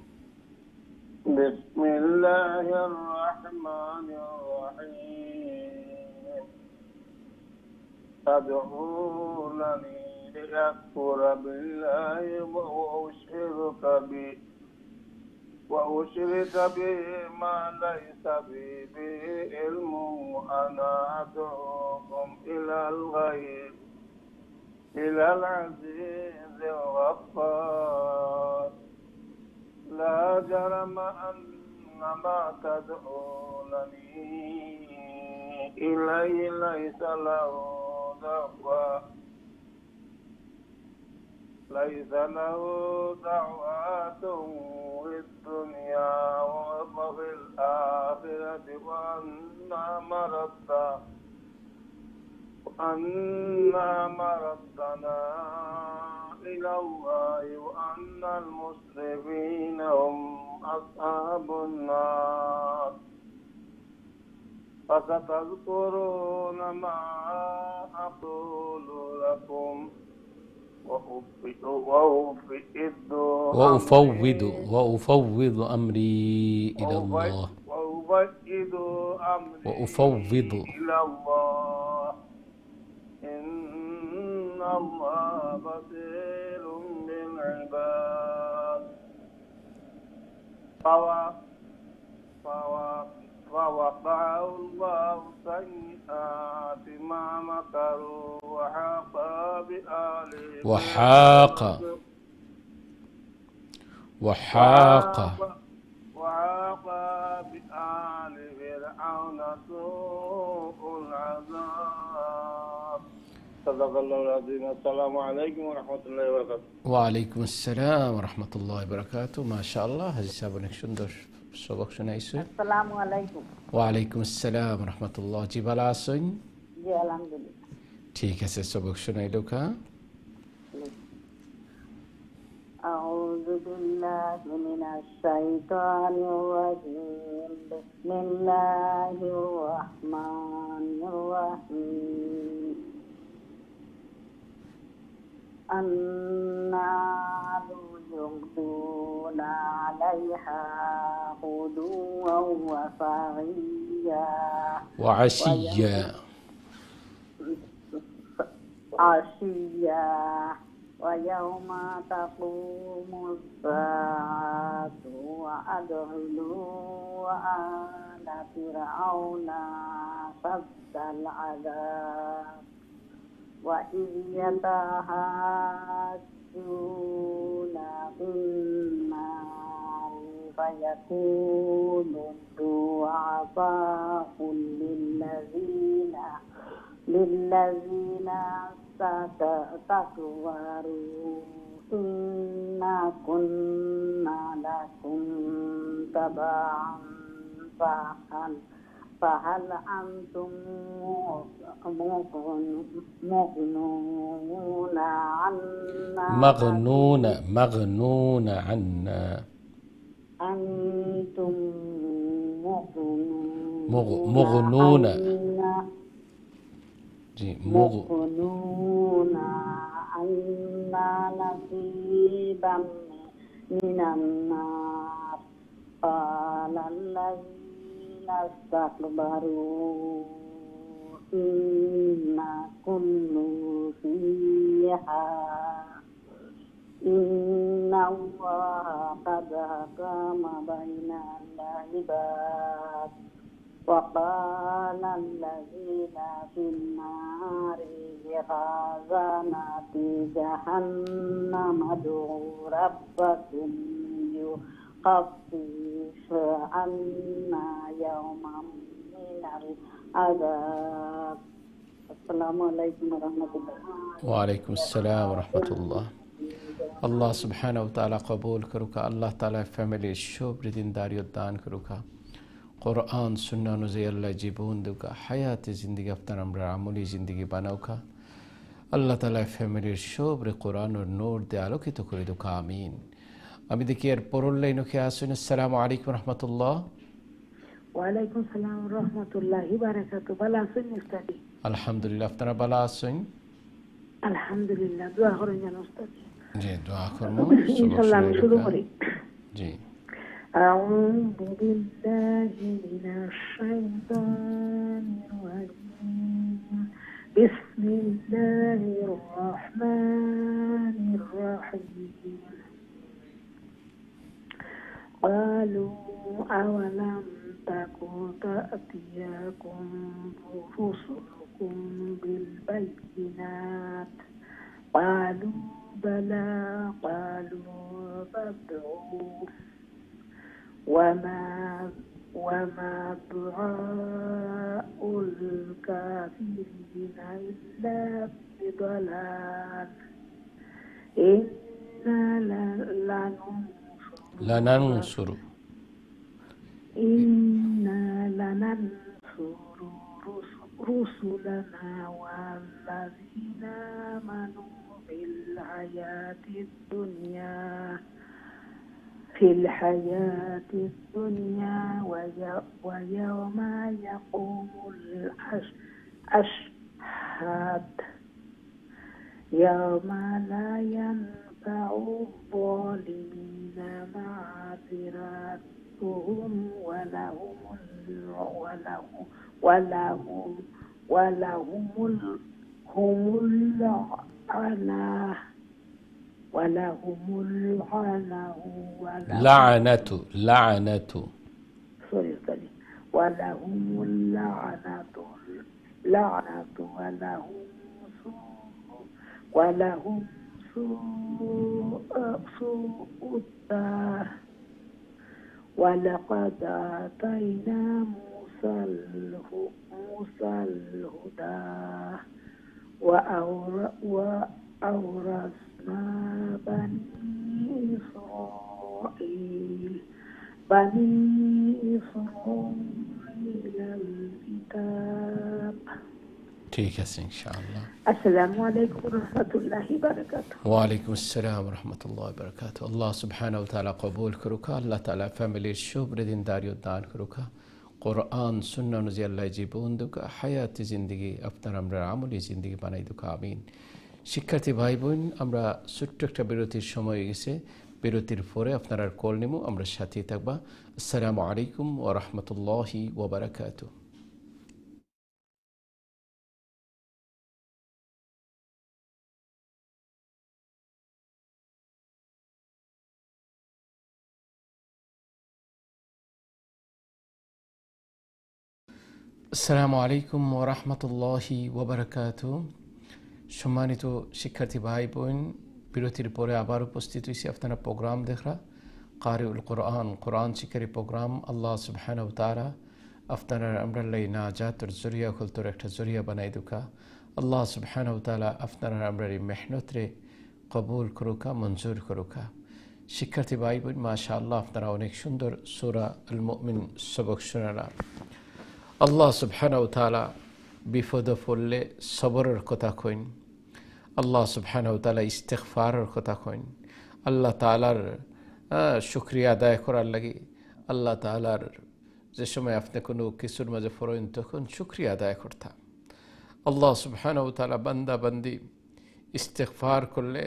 বিসমিল্লাহির রাহমানির রহিম তাদউনানি লিয়াকফুরা বিল্লাহি وأشرك به ما ليس بي به علم أنا أدعوكم إلى العزيز الغفار لا جرم أن ما تدعونني إليه ليس له دعوات في الدنيا وفي الآخرة وأن مردنا إلى الله وأن المسرفين هم أصحاب النار فستذكرون ما أقول لكم وأفوض أمري إلى الله إن الله بصير بالعباد فوقعه الله سيئات ما مكروا وحاق بآل فرعون سوء العذاب صدق الله العظيم السلام عليكم ورحمة الله وبركاته ওয়ালাইকুম আসসালাম রহমতুল্লাহ বরকাত মাশাআল্লাহ হাজি সাহেব অনেক সুন্দর সবক শোনাইছে আসসালামু আলাইকুম ওয়ালাইকুম আসসালাম রহমতুল্লাহ জি ভালো আছেন জি আলহামদুলিল্লাহ ঠিক আছে সবক শোনাইলো কা أعوذ بالله من الشيطان الرجيم بسم الله الرحمن الرحيم أن فيها غدوا وصعيا وعشيا عشيا ويوم تقوم الساعة وأدخلوا آل فرعون أشد العذاب وإذ يتحاجون في النار فيقول الضعفاء للذين استكبروا إنا كنا لكم تبعا فهل أنتم مغنون عنا مغنون عنا أنتم مغنون مغنون عنا نصيبا من النار قال الذين استكبروا إنا كل فيها إن الله قد حكم بين العباد وقال الذين في النار خزنة جهنم ادعوا ربكم يخفف عنا يوما من العذاب. السلام عليكم ورحمة الله. وعليكم السلام ورحمة الله. আল্লাহ সুবহানাহু ওয়া তাআলা কবুল করুক। আল্লাহ তাআলা ফ্যামিলির শুভ দিনদারিয়ত দান করুক। কোরআন সুন্নাহ অনুযায়ী আল্লাহ জীবন দুকা হায়াতে জিন্দিগি আপনার আমরা আমলি জিন্দিগি বানাওকা। আল্লাহ তাআলা ফ্যামিলির শুভ কোরআনের নূর দিয়ে আলোকিত করে দুকা আমিন। আমি দেখি এর পরের লাইনে কে আসুন। আসসালামু আলাইকুম রাহমাতুল্লাহ। ওয়ালাইকুম সালাম রাহমাতুল্লাহি বারাকাতুহু। ভালো আছেন উস্তাদ? আলহামদুলিল্লাহ, আপনারা ভালো আছেন? আলহামদুলিল্লাহ। দোয়া করেন যেন উস্তাদ। জি, দোয়া করব। ইনশাআল্লাহ আমি শুরু করি। জি। أعوذ بالله من الشيطان الرجيم بسم الله الرحمن الرحيم قالوا أولم تكن تأتيكم رسلكم بالبينات قالوا بلى قالوا فادعوا وما دعاء الكافرين إلا بضلال إنا لننصر رسلنا والذين آمنوا في الحياة الدنيا ويوم يقوم الأشهاد يوم لا ينفع الظالمين معذرتهم ولهم اللعنة ولهم اللعنة ولهم سوء الدار ولقد آتينا موسى الهدى وأورثنا بني إسرائيل الكتاب. ঠিক আছে ইনশাআল্লাহ। আসসালামু আলাইকুম ওয়া রাহমাতুল্লাহি ওয়া বারাকাতুহু। ওয়া আলাইকুম আসসালাম ওয়া রাহমাতুল্লাহি ওয়া বারাকাতুহু। আল্লাহ সুবহানাহু ওয়া তাআলা কবুল করুক। আল্লাহ তাআলা ফ্যামিলির শুভ দিনদারিয়ত দান করুক। কোরআন সুন্নাহ অনুযায়ী আল্লাহ জীবন দুক হায়াতি জিন্দেগি আপনার আমরা আমলি জিন্দেগি বানাই দুক আমিন। শিক্ষার্থী ভাই বোন, আমরা ছোট্ট একটা বিরতির সময় গেছে। বিরতির পরে আপনারা কল নেব, আমরা সাথেই থাকবা। আসসালামু আলাইকুম ওয়া রাহমাতুল্লাহি ওয়া বারাকাতুহু। আসসালামু আলাইকুম ওয়া রাহমাতুল্লাহি ওয়া বারাকাতুহু। সম্মানিত শিক্ষার্থী ভাই বোন, বিরতির পরে আবার উপস্থিত হয়েছি আপনারা প্রোগ্রাম দেখরা কারিউল কোরআন, কোরআন শিক্ষারী প্রোগ্রাম। আল্লাহ সুবহানাহু ওয়া তাআলা আপনারা আমরা লাই নাজাতের জরিয়া খুলতর একটা জরিয়া বানাই দুকা। আল্লাহ সুবহানাহু ওয়া তাআলা আপনারা আমরা মেহনতরে কবুল করুকা, মঞ্জুর করুকা। শিক্ষার্থী ভাই বোন, মাশাআল্লাহ আপনারা অনেক সুন্দর সূরা আল মুমিন সবক শোনালা। আল্লাহ সুবহানাহু ওয়া তাআলা বিপদ পড়লে সবরের কথা কইন, আল্লাহ সুবহানাহু ওয়া তাআলা ইস্তিগফারের কথা কইন, আল্লাহ তাআলার শুকরিয়া আদায় করার লাগি আল্লাহ তাআলার যে সময় আপনি কোনো কিছুর মাঝে পড়েন তখন শুকরিয়া আদায় করতাম। আল্লাহ সুবহানাহু ওয়া তাআলা বান্দা বান্দি ইস্তিগফার করলে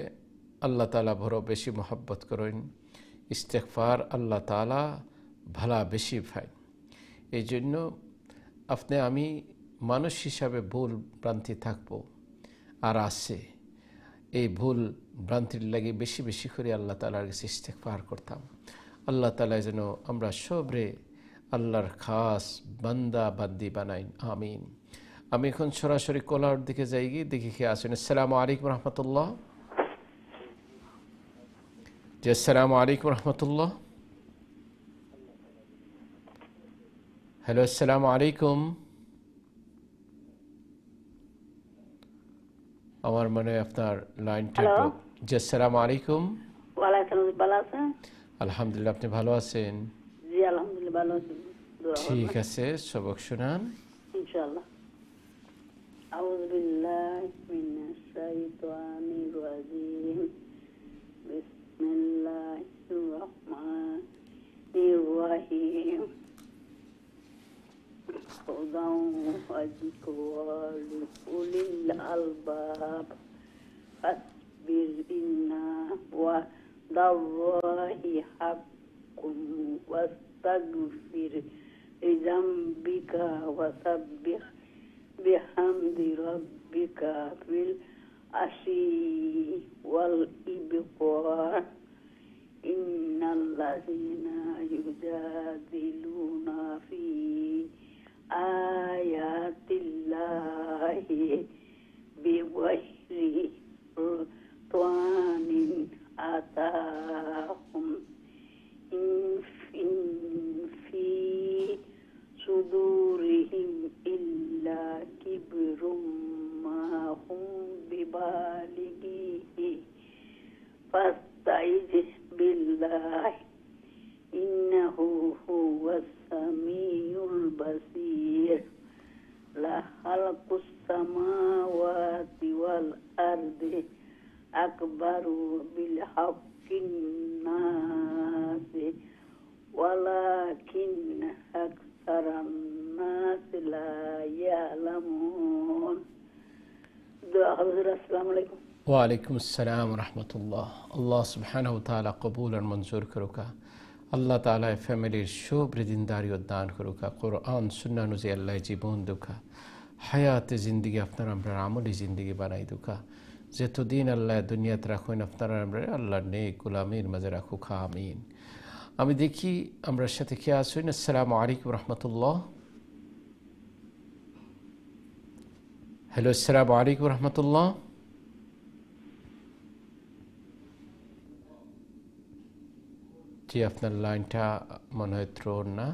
আল্লাহ তাআলা বড় বেশি মহব্বত করেন। ইস্তিগফার আল্লাহ তাআলা ভালা বেশি পায়। এই জন্য আপনি আমি মানুষ হিসাবে ভুল ভ্রান্তি থাকবো আর আছে, এই ভুল ভ্রান্তির লাগে বেশি বেশি করে আল্লাহ তাআলার কাছে ইস্তিগফার করতাম। আল্লাহ তাআলা যেন আমরা সবরে আল্লাহর খাস বান্দা বান্দি বানাইন, আমিন। আমি এখন সরাসরি কলার দিকে যাই, গিয়ে দেখি কে আছেন। আসসালামু আলাইকুম রহমতুল্লাহ। জি আসসালামু আলাইকুম রহমতুল্লাহ। হ্যালো আসসালামু আলাইকুম। আমার মনে হয় আপনার লাইনটা জি আসসালামু আলাইকুম। ওয়ালাইকুম ভালো আছেন? আলহামদুলিল্লাহ, আপনি ভালো আছেন? জি আলহামদুলিল্লাহ ভালো আছি। ঠিক আছে, সবক শুনান ইনশাআল্লাহ। আউযু বিল্লাহি মিনাশ শাইতানির রাজিম। বিসমিল্লাহির রাহমানির রাহিম। হুদাও ওয়া যিকরা লিউলিল আলবাব। ফাসবির ইন্না ওয়াদাল্লাহি হাক্কুম ওয়াস্তাগফির লিযামবিকা ওয়াসাব্বিহ বিহামদি রাব্বিকা বিল আশি ওয়াল ইবকার। ইন্নাল্লাযীনা ইউজাদিলুনা ফি আয়াতিল্লাহি বিগাইরি সুলতানিন আতাহুম ইন ফি সুদুরিহিম ইল্লা কিবরুম মা হুম বিবালিগিহি ফাস্তাইজ বিল্লাহি ইন্নাহু হুয়াস সামিউল বাসীর। লা খালাকুস সামাওয়াতি ওয়াল আরদি আকবারু বিল হাক্কিন নাসি ওয়ালাকিন্না আকসারান নাসি লা ইয়ালামুন। আসসালামু আলাইকুম। ওয়ালাইকুম আসসালাম রহমতুল্লাহ। আল্লাহ সুবহানাহু ওয়া তাআলা কবুল আর মঞ্জুর করুকা। আল্লাহ তাআলা ফ্যামিলির সুবৃদ্ধিদারি দান করুকা। কোরআন সুন্নাহ অনুযায়ী আল্লাহ জীবন দুকা, হায়াতে জিন্দগি আপনার আমরা আমলি জিন্দগি বানাই দুকা। যতদিন আল্লাহ দুনিয়াতে রাখুন আপনারা আমরা আল্লাহর নেক গোলামির মাঝে রাখুকা, আমিন। আমি দেখি আমরা সাথে কে আসুন। আসসালামু আলাইকুম রহমতুল্লাহ। হ্যালো আসসালামু আলাইকুম রহমতুল্লাহ। জি আপনার লাইনটা মনে হয় থ্রোন না,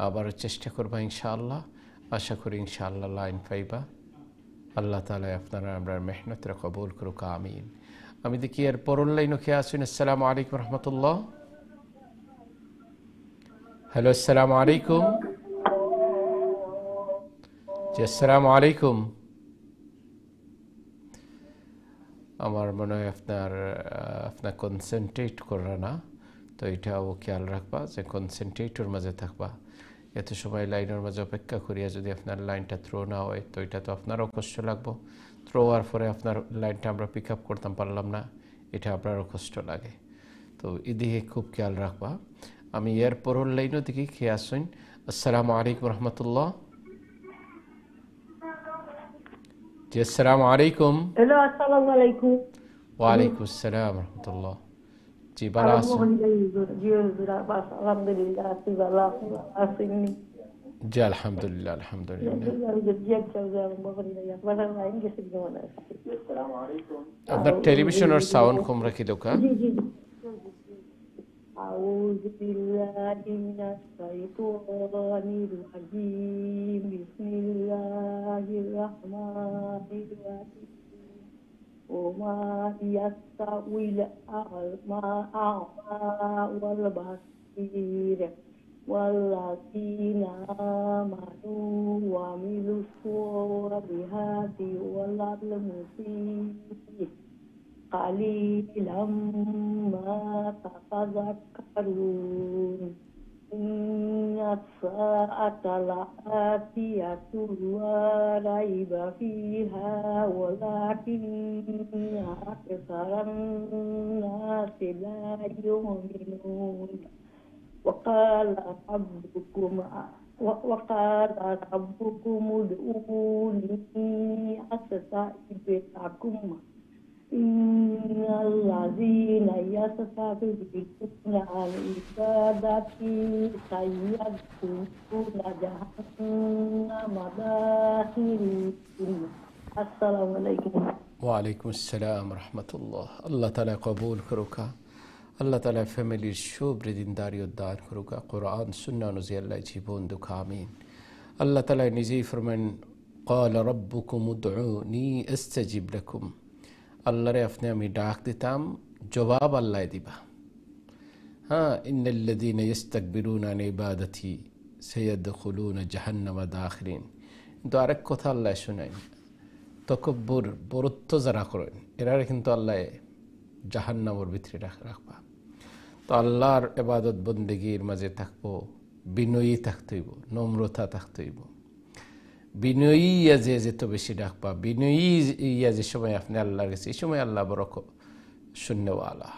আবারও চেষ্টা করবা ইনশাআল্লাহ। আশা করি ইনশাআল্লাহ লাইন পাইবা। আল্লাহ তাআলা আপনারা আমরা মেহনতরা কবুল করুক, আমিন। আমি দেখি এর পরের লাইনও কে আছেন। আসসালামু আলাইকুম রহমতুল্লাহ। হ্যালো আসসালামু আলাইকুম। জি আসসালামু আলাইকুম। আমার মনে হয় আপনার কনসেন্ট্রেট করা না, তো এটাও খেয়াল রাখবা যে কনসেন্ট্রেটর মাঝে থাকবা। এত সময় লাইনের মাঝে অপেক্ষা করিয়া যদি আপনার লাইনটা থ্রো না হয় তো এটা তো আপনারও কষ্ট লাগবো। থ্রো হওয়ার পরে আপনার লাইনটা আমরা পিক আপ করতাম পারলাম না, এটা আপনারও কষ্ট লাগে। তো এদিকে খুব খেয়াল রাখবা। আমি এর পরের লাইনও দিকে খেয়ে আসুন। আসসালামু আলাইকুম রহমতুল্লাহ। জি আসসালামু আলাইকুম। হ্যালো, আসসালামু আলাইকুম। ওয়ালাইকুম আসসালাম রহমতুল্লাহ। জি ভালো আছেন? আলহামদুলিল্লাহ আছি, ভালো আছেন? জি আলহামদুলিল্লাহ আলহামদুলিল্লাহ। আপনার টেলিভিশনের সাউন্ড কম রাখি দোকা। أعوذ بالله من الشيطان الرجيم بسم الله الرحمن الرحيم وما يستوي الأعمى والبصير والذين آمنوا وعملوا الصالحات ولا المسيء قليلا ما تتذكرون إن الساعة لآتية لا ريب فيها ولكن أكثر الناس لا يؤمنون وقال ربكم ادعوني أستجب لكم إن الذين يستكبرون عن عبادتي سيدخلون جهنم داخرين السلام عليكم ওয়ালাইকুম আসসালাম রহমতুল্লাহ। আল্লাহ তালা কবুল করুকা, আল্লাহ তালা ফ্যামিলির সুবৃদিনদারি উদ্দান করুকা, কোরআন সুন্না অনুযায়ী আল্লাহ জীবন দুঃখ আমিন। আল্লাহ তালা নিজেই ফরমান قال ربكم ادعوني استجب لكم। আল্লাহরে আপনি আমি ডাক দিতাম, জবাব আল্লাহ দিবা। হ্যাঁ, ইন্নাল্লাযীনা ইস্তাকবিরুনা আন ইবাদাতি সায়াদখুলুনা জাহান্নামা দাখিরিন। কিন্তু আরেক কথা আল্লাহ শুনাই, তকব্বুর বরত্ব যারা করেন এরা কিন্তু আল্লাহ জাহান্নামের ভিতরে রাখবা। তো আল্লাহর ইবাদত বন্দেগীর মাঝে থাকবো, বিনয়ী থাকতে হইব, নম্রতা থাকতে হইব। বিনয়ী যে যেত বেশি ডাকবা, বিনয়ী যে সময় আপনি আল্লাহর কাছে, এই সময় আল্লাহ বড় শূন্যওয়ালা।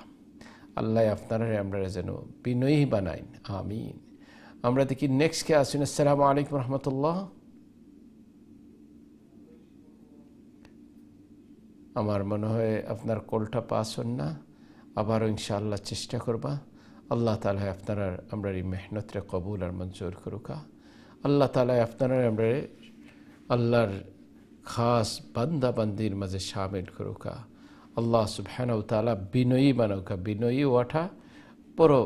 আল্লাহ আপনারা আমরা যেন বিনয়ী বানাইন, আমিন। আমরা দেখি নেক্সট কে আসুন। আসসালামু আলাইকুম রহমতুল্লাহ। আমার মনে হয় আপনার কলটা পাস হন না, আবারও ইনশাআল্লাহ চেষ্টা করবা। আল্লাহ তাআলা আপনারা আমরা এই মেহনতরে কবুল আর মঞ্জুর করুকা। আল্লাহ তাআলা আপনারা আমরা আল্লাহর খাস বান্দা বান্দির মাঝে শামিল করুকা। আল্লাহ সুবহানাহু ওয়া তাআলা বিনয়ী বানাউকা। বিনয়ী ওঠা বড়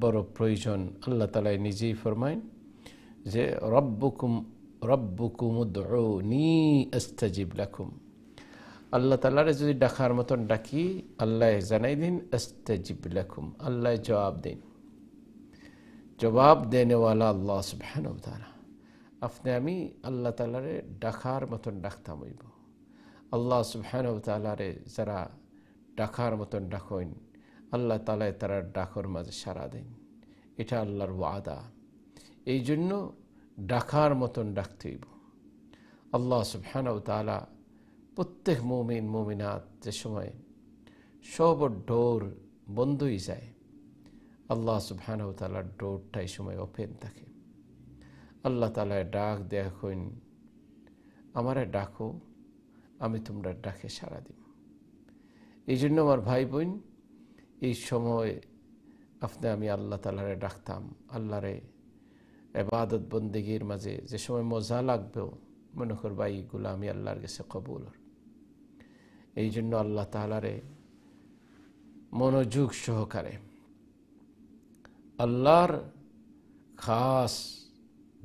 বড় প্রয়োজন। আল্লাহ তাআলা নিজেই ফরমাইন যে রব্বুকুম উদউনি আস্তাজিব লাকুম। আল্লাহ তাআলারে যদি ডাকার মতন ডাকি, আল্লাহ জানাই দিন আস্তাজিব লাকুম, আল্লাহ জবাব দিন। জবাব দেনেওয়ালা আল্লাহ সুবহানাহু ওয়া তাআলা। আপনি আমি আল্লাহ তাআলারে ডাকার মতন ডাকতাম হইব। আল্লাহ সুবহানাহু ওয়া তাআলারে যারা ডাকার মতন ডাকইন, আল্লাহ তাআলা তারা ডাকর মাঝে সাড়া দেন। এটা আল্লাহর ওয়াদা। এই জন্য ডাকার মতন ডাকতে হইব। আল্লাহ সুবহানাহু ওয়া তাআলা প্রত্যেক মুমিন মুমিনাত যে সময় সব ডোর বন্ধ হয়ে যায়, আল্লাহ সুবহানাহু ওয়া তাআলার ডোরটা এই সময় ওপেন থাকে। আল্লাহ তাআলা ডাক দেয়া কইন, আমারে ডাকো, আমি তোমরা ডাকে সাড়া দিব। এই জন্য আমার ভাই বোন, এই সময় আপনি আমি আল্লাহ তাআলারে ডাকতাম, আল্লাহরে ইবাদত বন্দেগীর মাঝে যে সময় মজা লাগবেও মনে করবা এইগুলো আমি আল্লাহর কাছে কবুল। এই জন্য আল্লাহ তাআলারে মনোযোগ সহকারে আল্লাহর খাস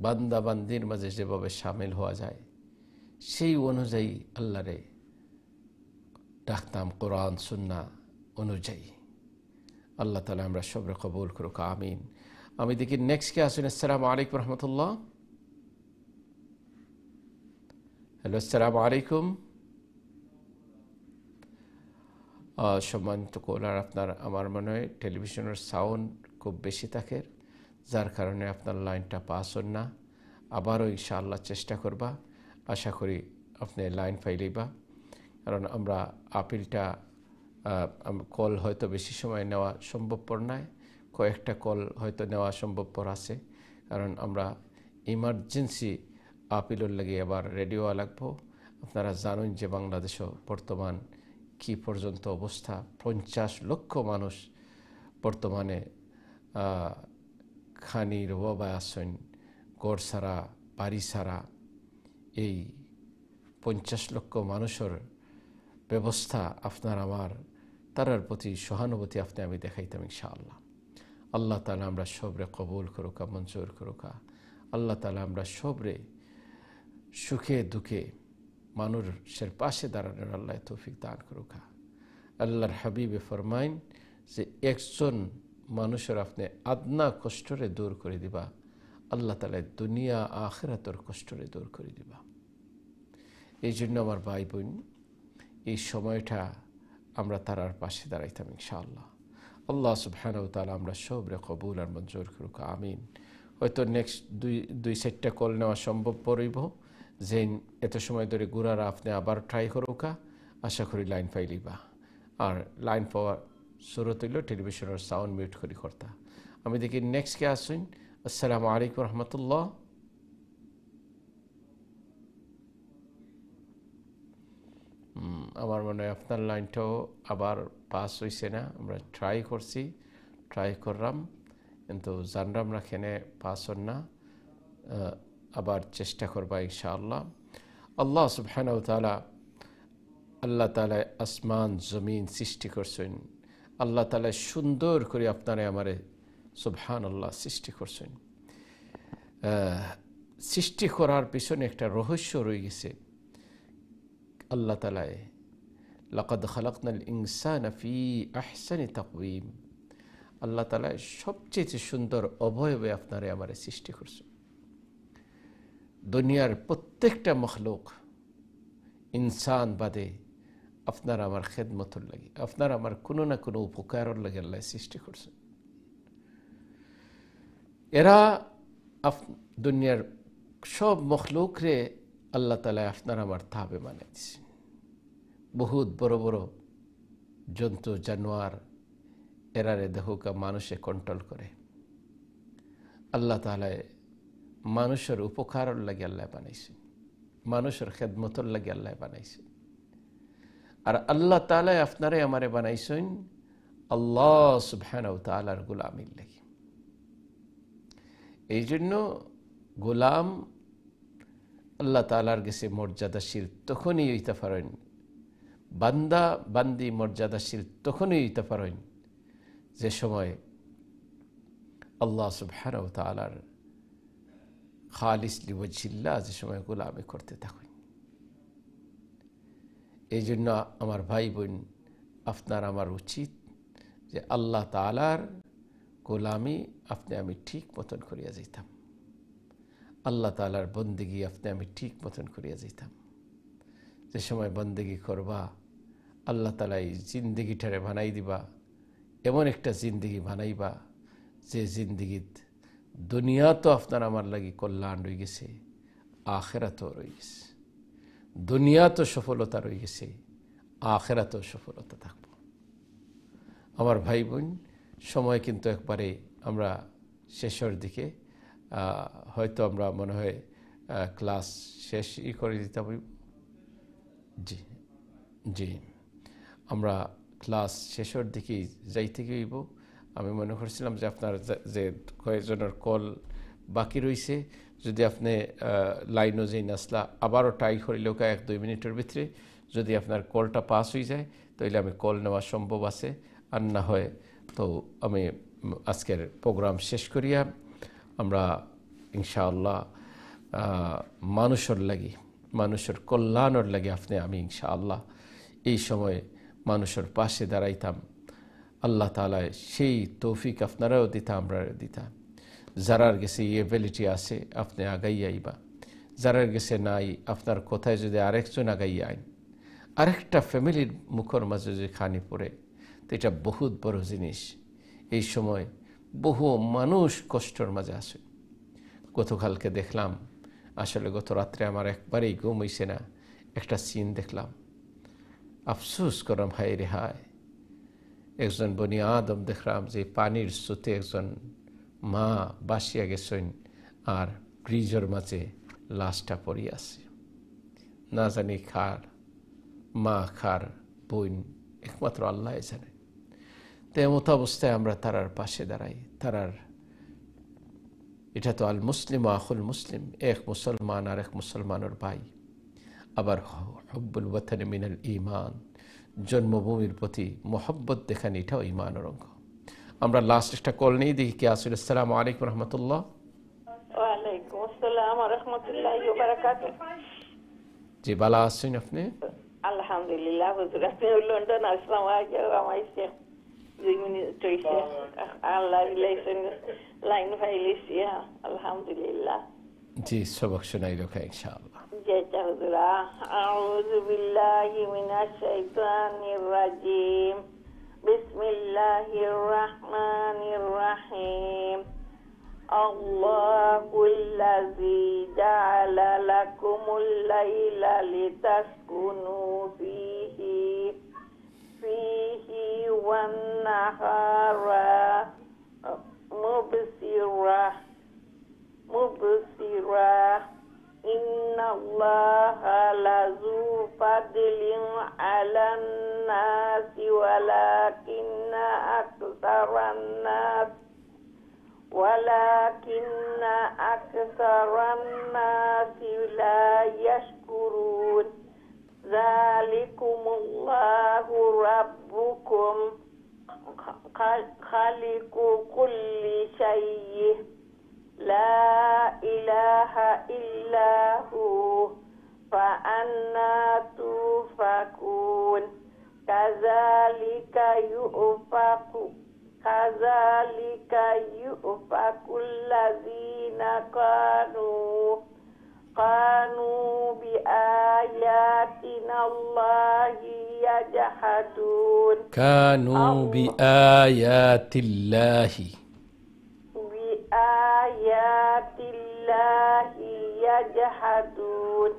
বান্দা বান্দির মাঝে যেভাবে শামিল হওয়া যায়, সেই অনুযায়ী আল্লাহরে ডাকতাম, কোরআন সুন্না অনুযায়ী। আল্লাহ তাআলা আমরা সবরে কবুল করুক, আমিন। আমি দেখি নেক্সট কে আসুন। আসসালামু আলাইকুম রহমতুল্লাহ। হ্যালো, আসসালামু আলাইকুম। সম্মানিত কলার, আপনার আমার মনে হয় টেলিভিশনের সাউন্ড খুব বেশি থাকে, যার কারণে আপনার লাইনটা পাস হন না। আবারও ইনশাআল্লাহ চেষ্টা করবা, আশা করি আপনি লাইন পাইলেইবা। কারণ আমরা আপিলটা কল হয়তো বেশি সময় নেওয়া সম্ভবপর নয়, কয়েকটা কল হয়তো নেওয়া সম্ভবপর আছে, কারণ আমরা ইমার্জেন্সি আপিলর লাগে আবার রেডিও লাগবো। আপনারা জানেন যে বাংলাদেশও বর্তমান কি পর্যন্ত অবস্থা, 50 লক্ষ মানুষ বর্তমানে খানির অভাবে আছেন, গড় ছাড়া, বাড়ি ছাড়া। এই 50 লক্ষ মানুষের ব্যবস্থা আপনার আমার তারার প্রতি সহানুভূতি আপনি আমি দেখাইতাম ইনশাআল্লাহ। আল্লাহ তাআলা আমরা সবরে কবুল করুকা, মঞ্জুর করুকা। আল্লাহ তাআলা আমরা সবরে সুখে দুঃখে মানুষের পাশে দাঁড়ানোর আল্লাহ তৌফিক দান করুকা। আল্লাহর হাবিবে ফরমাইন যে একজন মানুষের আপনি আদনা কষ্টরে দূর করে দিবা, আল্লাহ তাআলা দুনিয়া আখিরাতের কষ্টরে দূর করে দিবা। এই জন্য আমার ভাই বোন, এই সময়টা আমরা তারার পাশে দাঁড়াইতাম ইনশাআল্লাহ। আল্লাহ সুবহানাহু ওয়া তাআলা আমরা সবরে কবুল আর মঞ্জুর করুক, আমিন। হয়তো নেক্সট দুই সেটটা কল নেওয়া সম্ভব পড়িব, যে এত সময় ধরে গুড়ারা আপনি আবার ট্রাই করুকা। আশা করি লাইন পাইলিবা, আর লাইন পাওয়ার শুরু হইল টেলিভিশনের সাউন্ড মিউট করি কর্তা। আমি দেখি নেক্সট কে আসুন। আসসালামু আলাইকুম রহমতুল্লাহ। আমার মনে হয় আপনার লাইনটাও আবার পাস হয়েছে না। আমরা ট্রাই করলাম কিন্তু জানলাম না কেন পাস হন না। আবার চেষ্টা করবা ইনশাআল্লাহ। আল্লাহ সুবহানাহু ওয়া তাআলা, আল্লাহ তাআলা আসমান জমিন সৃষ্টি করছেন। আল্লাহ তাআলা সুন্দর করে আপনারে আমারে সুবহানাল্লাহ সৃষ্টি করছেন। সৃষ্টি করার পিছনে একটা রহস্য রয়ে গেছে। আল্লাহ তাআলা লাকাদ খালাকনাল ইনসানা ফি আহসানি তাকওয়িম, আল্লাহ তাআলা সবচেয়ে সুন্দর অবয়বে আপনারে আমারে সৃষ্টি করছেন। দুনিয়ার প্রত্যেকটা মখলুক ইনসান বাদে আপনার আমার খেদমতর লাগে, আপনার আমার কোনো না কোনো উপকারের লাগে আল্লাহ সৃষ্টি করছেন। এরা দুনিয়ার সব মখলুকরে আল্লাহ তাআলা আপনার আমার তাবে মানে দিচ্ছেন। বহুত বড় বড় জন্তু জানোয়ার এরারে দেখুকা মানুষে কন্ট্রোল করে। আল্লাহ তাআলা মানুষের উপকারের লাগে আল্লাহ বানাইছেন, মানুষের খেদমতর লাগে আল্লাহ বানাইছেন। আর আল্লাহ তাআলা আপনারে আমারে বানাইছেন আল্লাহ সুবহানাহু ওয়া তাআলার গোলামির লাগে। এই জন্য গোলাম আল্লাহ তাআলার কাছে মর্যাদাশীল তখনই হইতে পারেন, বান্দা বান্দি মর্যাদাশীল তখনই হইতে পারেন যে সময় আল্লাহ সুবহানাহু ওয়া তাআলার খালিস লিওয়াজহিল্লাহ যে সময় গোলামি করতে থাকেন। এই জন্য আমার ভাই বোন, আপনার আমার উচিত যে আল্লাহ তাআলার গোলামি আপনি আমি ঠিক মতন করিয়া যাইতাম, আল্লাহ তাআলার বন্দেগী আপনি আমি ঠিক মতন করিয়া যাইতাম। যে সময় বন্দেগী করবা, আল্লাহ তাআলা এই জিন্দগিটারে বানাই দিবা, এমন একটা জিন্দগি বানাইবা যে জিন্দগিত দুনিয়া তো আপনার আমার লাগি কল্যাণ রয়ে গেছে, আখিরাতও রয়ে গেছে। দুনিয়া তো সফলতা রয়ে গেছে, আখিরাতেও সফলতা থাকবো। আমার ভাই বোন, সময় কিন্তু একবারে আমরা শেষের দিকে, হয়তো আমরা মনে হয় ক্লাস শেষই করে দিতে হবে। জি জি, আমরা ক্লাস শেষের দিকে যাইতে গিয়েব। আমি মনে করছিলাম যে আপনার যে কয়েকজনের কল বাকি রয়েছে, যদি আপনি লাইনও যেই নাসলা আবারও ট্রাই করিলেও 1-2 মিনিটের ভিতরে যদি আপনার কলটা পাস হয়ে যায় তাহলে আমি কল নেওয়া সম্ভব আছে। আর না হয় তো আমি আজকের প্রোগ্রাম শেষ করিয়া আমরা ইনশাআল্লাহ মানুষের লাগি, মানুষের কল্যাণের লাগে আপনি আমি ইনশাআল্লাহ এই সময় মানুষের পাশে দাঁড়াইতাম। আল্লাহ তাআলা সেই তৌফিক আপনারাও দিতাম, আমরাও দিতাম। যারার গেছে এই এবিলিটি আছে আপনি আগাই আইবা, যারার গেছে নাই আপনার কোথায় যদি আরেকজন আগাই আইন, আরেকটা ফ্যামিলির মুখের মাঝে যদি খানি পড়ে তো এটা বহুত বড় জিনিস। এই সময় বহু মানুষ কষ্টের মাঝে আসে। গতকালকে দেখলাম, আসলে গত রাত্রে আমার একবারেই ঘুম হইছে না, একটা সিন দেখলাম, আফসোস করলাম, হায় রে হায়, একজন বনি আদম দেখলাম যে পানির স্রোতে একজন মা বাসিয়া গেছেন আর ব্রিজের মাঝে লাশটা পড়ে আছে। না জানি খার মা খার বোন একমাত্র আল্লাহ জানে। তো এমত অবস্থায় আমরা তারার পাশে দাঁড়াই। তারার এটা তো আল মুসলিম আখুল মুসলিম, এক মুসলমান আর এক মুসলমানের ভাই। আবার হুব্বুল ওয়াতানি মিনাল ঈমান, জন্মভূমির প্রতি মোহব্বত দেখান, এটাও ঈমানের অঙ্গ। আমরা লাস্ট একটা কল নিয়ে দেখি কে আসলে। আসসালামু আলাইকুম রহমতুল্লাহ। ওয়ালাইকুম আসসালাম ওয়া রাহমাতুল্লাহি ওয়া বারাকাতুহু। জি ভালো আছেন আপনি? আলহামদুলিল্লাহ হুজুর, আপনি লন্ডন আসলাম আগে আমাইছে 2 মিনিট হইছে। আল্লাহ রিলেশন লাইন ফাইলিছি, আলহামদুলিল্লাহ। জি সবক শোনাই রোখা ইনশাআল্লাহ। যেটা হুজুর, আউযু বিল্লাহি মিনাশ শাইতানির রাজিম, বিসমিল্লাহির রহমানির রহিম। আল্লাহুল্লাযী জাআলা লাকুমুল লাইলা লিতাসকুনু ফীহি ওয়ান নাহারা মুবসিরা ইন্নাল্লাহা লাযু ফাদলিন আলান নাসি ওয়ালাকিন্না আকসারান নাসি লা ইয়াশকুরুন। যালিকুমুল্লাহু রাব্বুকুম খালিকু কুল্লি শাইইন লা ইলাহা ইল্লাহু ফাআন্না তুফাকুন। কাযালিকা ইউফাকুল্লাযীনা কানু বিআয়াতিনাল্লাহি ইয়াজহাদুন। কানু বিআয়াতিল্লাহি ইয়াজহাদুন।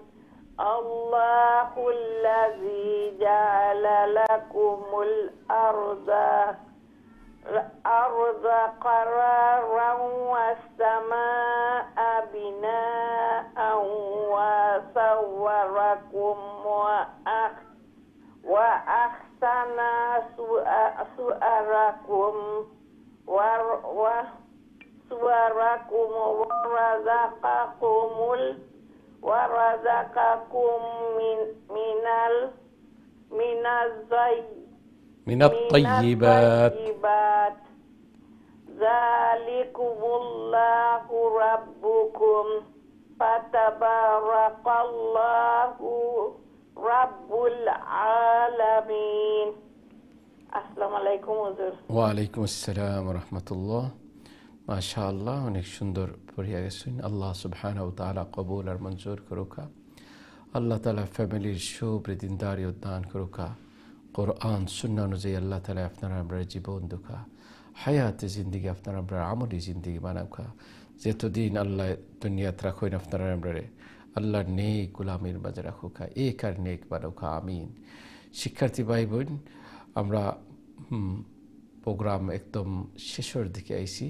আল্লাহুল্লাযী জাআলা লাকুমুল আরদা قرارا والسماء بناء وصوركم وأحسن صوركم ورزقكم من الطيبات যালিকুমুল্লাহু রাব্বুকুম ফাতাবারাকাল্লাহু রাব্বুল আলামিন। আসসালামু আলাইকুম হুজুর। ওয়া আলাইকুম আসসালাম ওয়া রাহমাতুল্লাহ। মাশাআল্লাহ, অনেক সুন্দর পড়িয়া গেছেন। আল্লাহ সুবহানাহু ওয়া তাআলা কবুল আর মঞ্জুর করুকা। আল্লাহ তাআলা ফ্যামিলির সুবৃদ্দিনদারি উদ্দান করুকা। কোরআন সুন্নাহ অনুযায়ী আল্লাহ তাআলা আপনারা আমরা জীবন দুকা হায়াতে জিন্দগি আপনারা আমরা আমলি জিন্দগি বানাকা। যেতদিন আল্লাহ দুনিয়াত রাখেন আপনারা আমরা আল্লাহ নেক গোলামির মাঝে রাখুকা, এক আর নেক বানাকা, আমিন। শিক্ষার্থী ভাই বোন, আমরা প্রোগ্রাম একদম শেষের দিকে আইছি।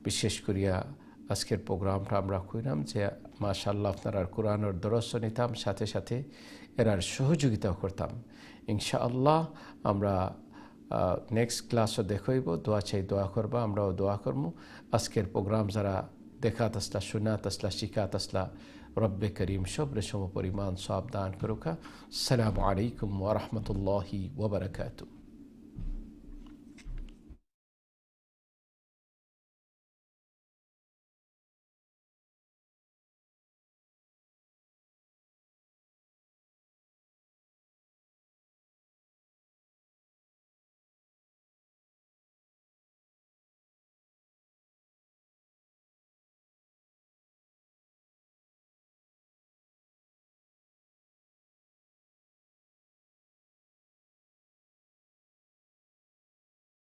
বিশেষ করিয়া আজকের প্রোগ্রামটা আমরা কইলাম যে মাশাআল্লাহ আপনারা কোরআনের দরস নিতাম, সাথে সাথে এরার সহযোগিতাও করতাম। ইনশাআল্লাহ আমরা নেক্সট ক্লাসও দেখাইব। দোয়া চাই, দোয়া করবা, আমরাও দোয়া করবো। আজকের প্রোগ্রাম যারা দেখাত আসলা, শুনাত আসলা, শিকাত আসলা, রব্বে করিম সবরে সম পরিমাণ সব দান করুকা। আসসালামু আলাইকুম ওয়া রাহমাতুল্লাহি ওয়া বারাকাতুহু।